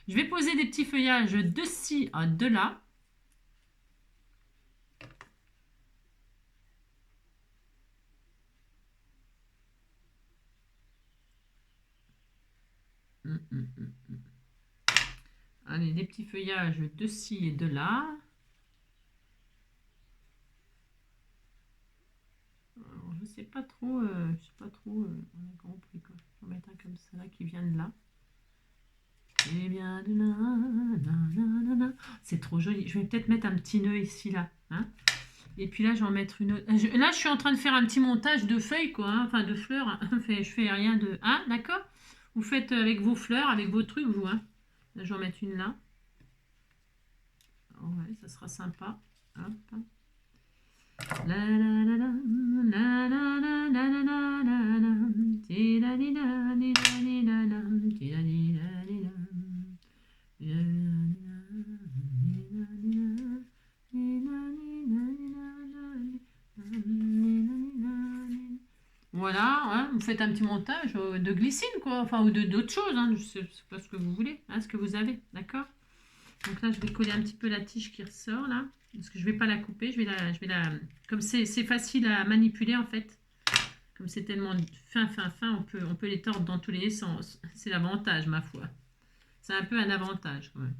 Je vais poser des petits feuillages de ci à de là. Allez, des petits feuillages de ci et de là. Alors, je sais pas trop, on a compris quoi. Je vais mettre un comme ça là qui vient de là. Et bien de là, c'est trop joli. Je vais peut-être mettre un petit nœud ici là. Hein. Et puis là, je vais en mettre une autre. Là, je suis en train de faire un petit montage de feuilles, quoi. Hein, enfin, de fleurs. Hein. Je fais rien de. Hein, d'accord? Vous faites avec vos fleurs, avec vos trucs, vous. Hein. Là, je vais en mettre une là. Oh, ouais, ça sera sympa. Hop. La la la la la la la la la la la la ti la di la di la di la la ti la di la di la. Voilà, hein, vous faites un petit montage de glycine, quoi, enfin, ou d'autres choses, hein, je sais pas ce que vous voulez, hein, ce que vous avez, d'accord? Donc là, je vais coller un petit peu la tige qui ressort, là, parce que je vais pas la couper, comme c'est facile à manipuler, en fait, comme c'est tellement fin, on peut les tordre dans tous les sens, c'est l'avantage, ma foi. C'est un peu un avantage, quand même.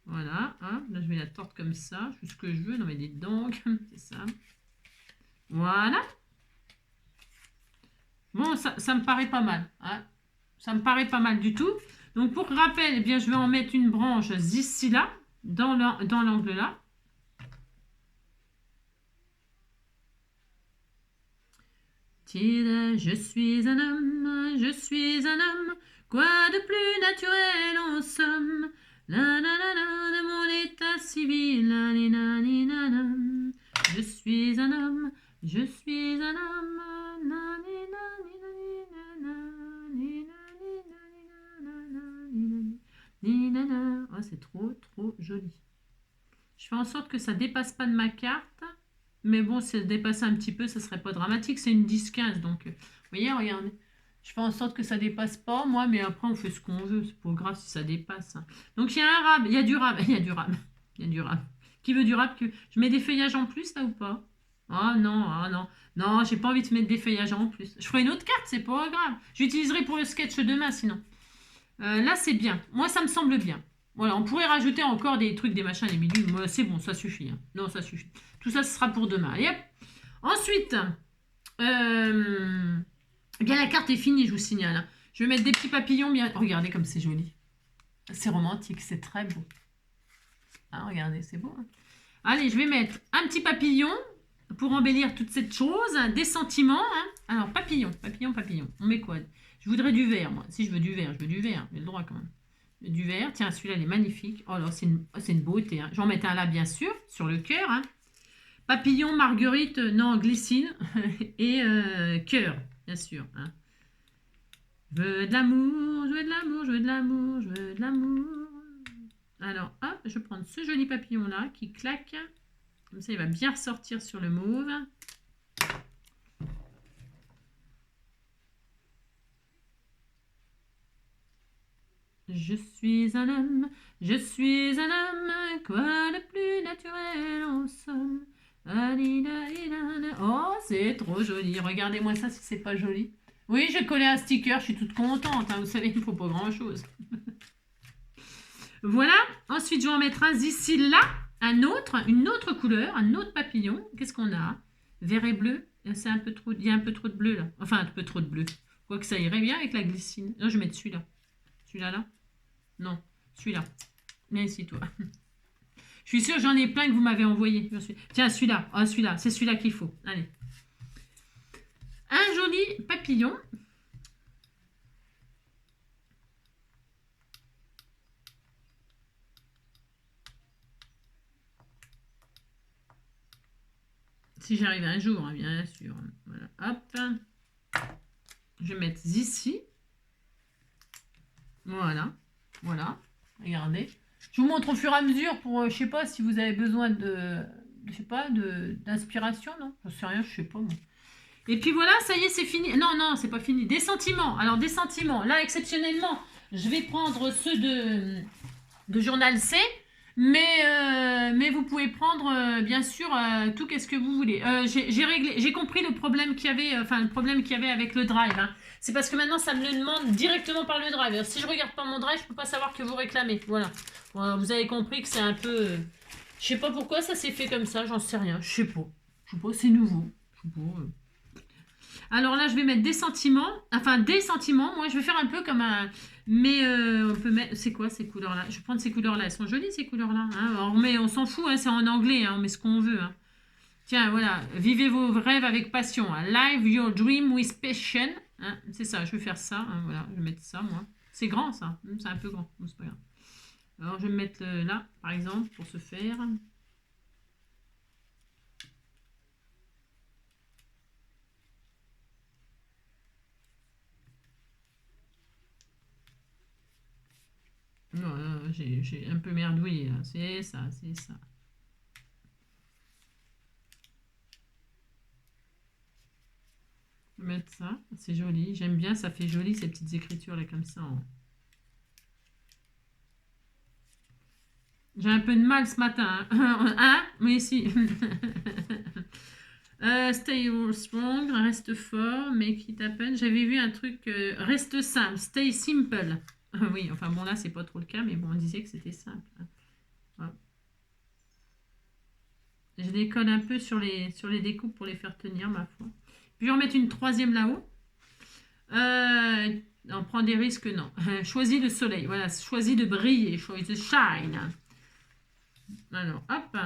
Voilà, hein, là, je vais la tordre comme ça, je fais ce que je veux, non mais dites donc, c'est ça. Voilà. Bon, ça me paraît pas mal. Hein. Ça me paraît pas mal du tout. Donc, pour rappel, eh bien, je vais en mettre une branche ici, là, dans l'angle là. Je suis un homme, je suis un homme, quoi de plus naturel en somme? La la la la de mon état civil, la li, la, li, la, la. Je suis un homme, je suis un homme, la, li, la, li, la, li, la, la, li, la, li, la, li, la, la, li, la, la. Oh, c'est trop, trop joli. Je fais en sorte que ça dépasse pas de ma carte. Mais bon, si ça dépasse un petit peu, ça serait pas dramatique. C'est une 10-15. Donc, vous voyez, regardez. Je fais en sorte que ça dépasse pas, moi, mais après, on fait ce qu'on veut. C'est pas grave si ça dépasse. Hein. Donc, il y a un rab. Il y a du rab. Il y a du rab. Il y a du rab. Qui veut du rab que... Je mets des feuillages en plus, là, ou pas? Oh non, oh non. Non, j'ai pas envie de mettre des feuillages en plus. Je ferai une autre carte, c'est pas grave. J'utiliserai pour le sketch demain, sinon. Là, c'est bien. Moi, ça me semble bien. Voilà, on pourrait rajouter encore des trucs, des machins, des bidules. Moi, c'est bon, ça suffit. Hein. Non, ça suffit. Tout ça, ce sera pour demain. Allez, hop. Ensuite, bien la carte est finie, je vous signale. Hein. Je vais mettre des petits papillons. Bien... Regardez comme c'est joli. C'est romantique, c'est très beau. Ah, regardez, c'est beau. Hein. Allez, je vais mettre un petit papillon pour embellir toute cette chose. Des sentiments. Hein. Alors, papillon, papillon, papillon. On met quoi? Je voudrais du vert, moi. Si je veux du vert, je veux du vert. J'ai le droit quand même. Du vert. Tiens, celui-là, il est magnifique. Oh là, c'est une beauté. Hein. J'en mets un là, bien sûr, sur le cœur. Hein. Papillon, marguerite, non, glycine et cœur, bien sûr. Hein. Je veux de l'amour, je veux de l'amour, je veux de l'amour, je veux de l'amour. Alors, hop, je vais prendre ce joli papillon-là qui claque. Comme ça, il va bien ressortir sur le mauve. Je suis un homme, je suis un homme, quoi de plus naturel en somme. Oh, c'est trop joli. Regardez-moi ça si c'est pas joli. Oui, j'ai collé un sticker, je suis toute contente. Hein. Vous savez, il ne faut pas grand-chose. Voilà. Ensuite, je vais en mettre un ici, là. Un autre, une autre couleur, un autre papillon. Qu'est-ce qu'on a? Vert et bleu. C'est un peu trop, il y a un peu trop de bleu là. Enfin, un peu trop de bleu. Quoique ça irait bien avec la glycine. Non, je vais mettre celui-là. Celui-là, là. Non, celui-là. Viens ici, toi. Je suis sûre, j'en ai plein que vous m'avez envoyé. Tiens, celui-là. Oh, celui-là. C'est celui-là qu'il faut. Allez. Un joli papillon. Si j'arrive un jour, hein, bien sûr. Voilà, hop. Je vais mettre ici. Voilà. Voilà. Regardez. Je vous montre au fur et à mesure pour, je sais pas si vous avez besoin de, je sais pas, d'inspiration, non? Je sais rien, je sais pas moi. Et puis voilà, ça y est, c'est fini. Non, non, c'est pas fini. Des sentiments. Alors, des sentiments. Là, exceptionnellement, je vais prendre ceux de Journal C. Mais vous pouvez prendre, bien sûr, tout qu'est-ce que vous voulez. J'ai compris le problème qu'il y avait, le problème qu'il y avait avec le drive. Hein. C'est parce que maintenant, ça me le demande directement par le drive. Alors, si je regarde pas mon drive, je peux pas savoir que vous réclamez. Voilà. Voilà, vous avez compris que c'est un peu... je sais pas pourquoi ça s'est fait comme ça, j'en sais rien. Je sais pas. Je sais pas, c'est nouveau. Je sais pas. Alors là, je vais mettre des sentiments. Enfin, des sentiments. Moi, je vais faire un peu comme un... Mais on peut mettre... C'est quoi ces couleurs-là? Je vais prendre ces couleurs-là. Elles sont jolies, ces couleurs-là. Hein, on s'en fout, hein, c'est en anglais. Hein, on met ce qu'on veut. Hein. Tiens, voilà. Vivez vos rêves avec passion. Hein. Live your dream with passion. Hein, c'est ça, je vais faire ça. Hein, voilà, je vais mettre ça, moi. C'est grand, ça. C'est un peu grand. Bon, c'est pas grave. Alors, je vais me mettre là, par exemple, pour ce faire. Non, j'ai un peu merdouillé, là. C'est ça, c'est ça. Je vais mettre ça, c'est joli. J'aime bien, ça fait joli, ces petites écritures, là, comme ça. Hein. J'ai un peu de mal ce matin. Hein? Oui, si. Stay strong, reste fort, make it happen. J'avais vu un truc, reste simple, stay simple. Oui, enfin bon, là, c'est pas trop le cas, mais bon, on disait que c'était simple. Voilà. Je décolle un peu sur les découpes pour les faire tenir, ma foi. Puis, je vais en mettre une troisième là-haut. On prend des risques, non. Choisis le soleil, voilà, choisis de briller, choisis de shine. Alors, hop.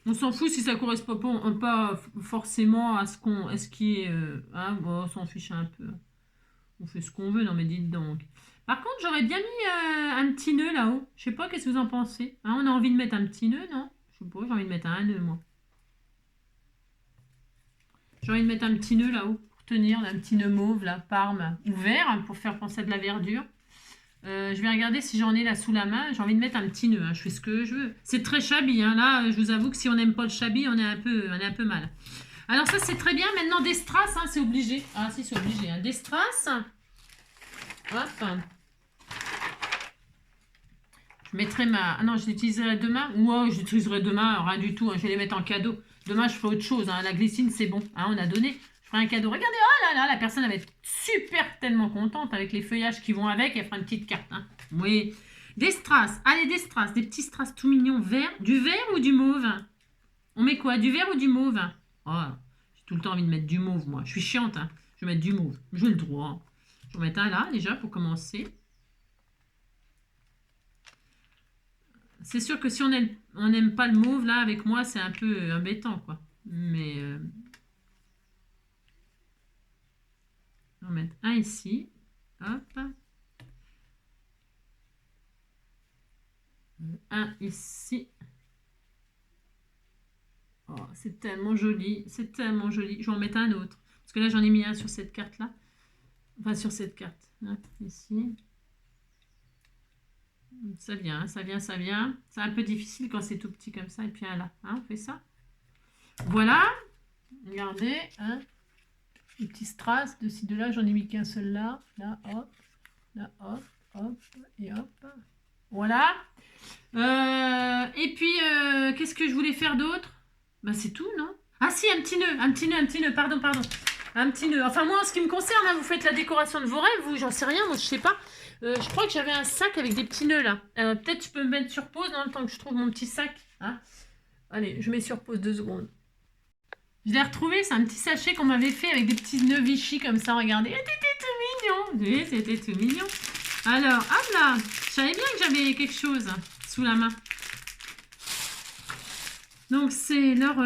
On s'en fout si ça correspond pas forcément à ce qui est... hein, bon, on s'en fiche un peu. On fait ce qu'on veut, non mais dites donc. Par contre, j'aurais bien mis un petit nœud là-haut. Je sais pas, qu'est-ce que vous en pensez? Hein, on a envie de mettre un petit nœud, non? Je sais pas, j'ai envie de mettre un nœud, moi. J'ai envie de mettre un petit nœud là-haut, pour tenir, là, un petit nœud mauve, là, parme, ouvert, hein, pour faire penser à de la verdure. Je vais regarder si j'en ai là sous la main. J'ai envie de mettre un petit nœud. Hein. Je fais ce que je veux. C'est très shabby. Hein. Là, je vous avoue que si on n'aime pas le shabby, on est un peu mal. Alors ça, c'est très bien. Maintenant, des strass, hein, c'est obligé. Ah si, c'est obligé. Hein. Des strass. Hop. Je mettrai ma... Ah non, je l'utiliserai demain. Ouais, je l'utiliserai demain. Rien du tout. Hein. Je vais les mettre en cadeau. Demain, je ferai autre chose. Hein. La glycine, c'est bon. Hein, on a donné. Un cadeau. Regardez, oh là là, la personne va être super tellement contente avec les feuillages qui vont avec. Elle fera une petite carte. Hein. Oui. Des strass. Allez, des strass. Des petits strass tout mignons verts. Du vert ou du mauve? On met quoi? Du vert ou du mauve? Oh, j'ai tout le temps envie de mettre du mauve, moi. Je suis chiante. Hein. Je vais mettre du mauve. J'ai le droit. Je vais mettre un là, déjà, pour commencer. C'est sûr que si on n'aime pas le mauve, là, avec moi, c'est un peu embêtant, quoi. Mais... on va mettre un ici. Hop. Un ici. Oh, c'est tellement joli. C'est tellement joli. Je vais en mettre un autre. Parce que là, j'en ai mis un sur cette carte-là. Enfin, sur cette carte. Hop, ici. Ça vient, ça vient, ça vient. C'est un peu difficile quand c'est tout petit comme ça. Et puis un là. Hein, on fait ça. Voilà. Regardez. Hein. Les petits strass de ci, de là, j'en ai mis qu'un seul là. Là, hop. Là, hop, hop, et hop. Voilà. Et puis, qu'est-ce que je voulais faire d'autre? Bah, c'est tout, non? Ah si, un petit nœud, pardon. Un petit nœud. Enfin, moi, en ce qui me concerne, hein, vous faites la décoration de vos rêves, vous, j'en sais rien, moi, je sais pas. Je crois que j'avais un sac avec des petits nœuds, là. Peut-être je peux me mettre sur pause dans le temps que je trouve mon petit sac. Hein. Allez, je mets sur pause 2 secondes. Je l'ai retrouvé, c'est un petit sachet qu'on m'avait fait avec des petits nœuds Vichy comme ça, regardez. C'était tout mignon. Oui, c'était tout mignon. Alors, hop là, je savais bien que j'avais quelque chose sous la main. Donc, c'est l'heure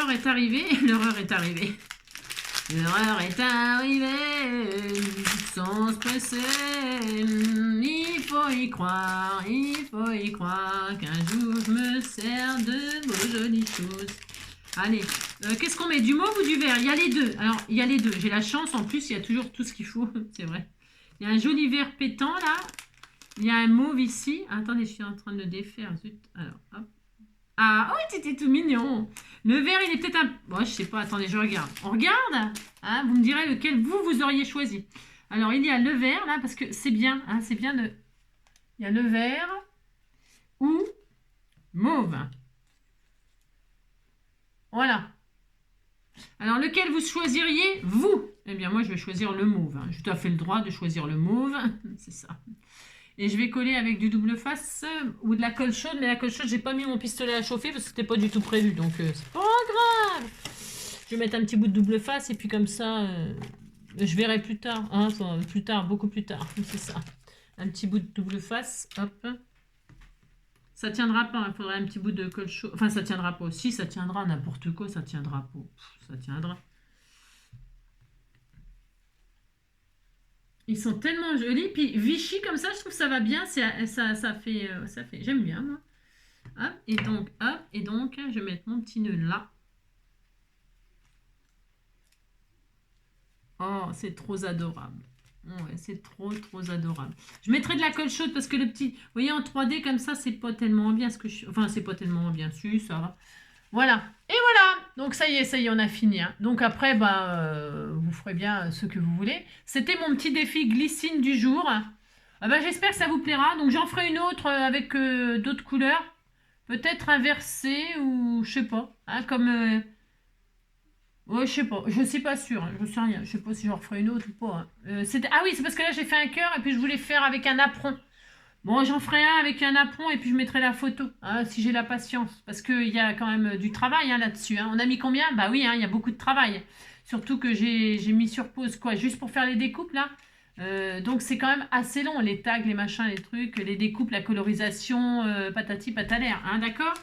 est arrivée. L'heure est arrivée. L'heure est arrivée, sans se presser. Il faut y croire qu'un jour je me sers de vos jolies choses. Allez, qu'est-ce qu'on met? Du mauve ou du vert? Il y a les deux. Alors, il y a les deux. J'ai la chance, en plus, il y a toujours tout ce qu'il faut. C'est vrai. Il y a un joli vert pétant, là. Il y a un mauve ici. Attendez, je suis en train de le défaire. Zut. Alors, hop. Ah, oh, c'était tout mignon. Le vert, il est peut-être un... Bon, je sais pas. Attendez, je regarde. On regarde, hein, vous me direz lequel vous auriez choisi. Alors, il y a le vert, là, parce que c'est bien. Hein, c'est bien de... Il y a le vert ou mauve. Voilà. Alors, lequel vous choisiriez, vous? Eh bien, moi, je vais choisir le mauve. J'ai tout à fait le droit de choisir le mauve. C'est ça. Et je vais coller avec du double face ou de la colle chaude. Mais la colle chaude, j'ai pas mis mon pistolet à chauffer parce que c'était pas du tout prévu. Donc, c'est pas grave. Je vais mettre un petit bout de double face et puis comme ça, je verrai plus tard. Hein, plus tard, beaucoup plus tard. C'est ça. Un petit bout de double face. Hop. Ça tiendra pas. Il faudrait un petit bout de colle chaude. Enfin, ça tiendra pas aussi. Ça tiendra n'importe quoi. Ça tiendra pas. Ça tiendra. Ils sont tellement jolis. Puis Vichy, comme ça, je trouve que ça va bien. Ça fait. J'aime bien, moi. Hop, et donc, je vais mettre mon petit nœud là. Oh, c'est trop adorable. Ouais, c'est trop adorable. Je mettrai de la colle chaude parce que le petit... Vous voyez, en 3D, comme ça, c'est pas tellement bien. Enfin, c'est pas tellement bien. Si, ça va. Voilà. Et voilà. Donc ça y est, on a fini. Hein. Donc après, vous ferez bien ce que vous voulez. C'était mon petit défi glycine du jour. Ah ben, j'espère que ça vous plaira. Donc j'en ferai une autre avec d'autres couleurs. Peut-être inversée ou je sais pas. Hein, comme... ouais, je sais pas. Je suis pas sûre. Hein. Je sais rien. Je sais pas si j'en referai une autre ou pas. Hein. Ah oui, c'est parce que là, j'ai fait un cœur et puis je voulais faire avec un apron. Bon, j'en ferai un avec un apron et puis je mettrai la photo, hein, si j'ai la patience. Parce qu'il y a quand même du travail hein, là-dessus. Hein. On a mis combien? Bah oui, hein, il y a beaucoup de travail. Surtout que j'ai mis sur pause, quoi, juste pour faire les découpes, là. Donc c'est quand même assez long, les tags, les machins, les trucs, les découpes, la colorisation, patati patalaire, hein, d'accord?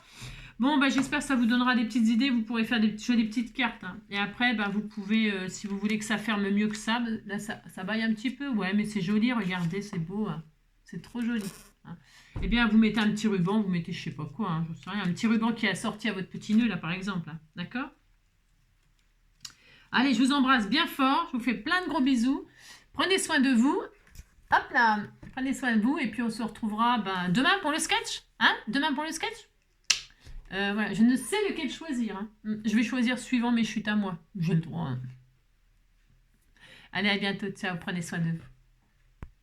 Bon, bah, j'espère que ça vous donnera des petites idées. Vous pourrez faire des jolies petites cartes. Hein. Et après, bah, vous pouvez, si vous voulez que ça ferme mieux que ça, là, ça baille un petit peu. Ouais, mais c'est joli, regardez, c'est beau. Hein. C'est trop joli. Hein. Eh bien, vous mettez un petit ruban, vous mettez je sais pas quoi, hein, je sais rien, un petit ruban qui est assorti à votre petit nœud, là, par exemple. Hein. D'accord? Allez, je vous embrasse bien fort. Je vous fais plein de gros bisous. Prenez soin de vous. Hop là, prenez soin de vous. Et puis, on se retrouvera demain pour le sketch. Hein? Demain pour le sketch? Voilà, je ne sais lequel choisir. Hein. Je vais choisir suivant mes chutes à moi. J'ai le droit. Hein. Allez, à bientôt. Ciao, prenez soin de vous.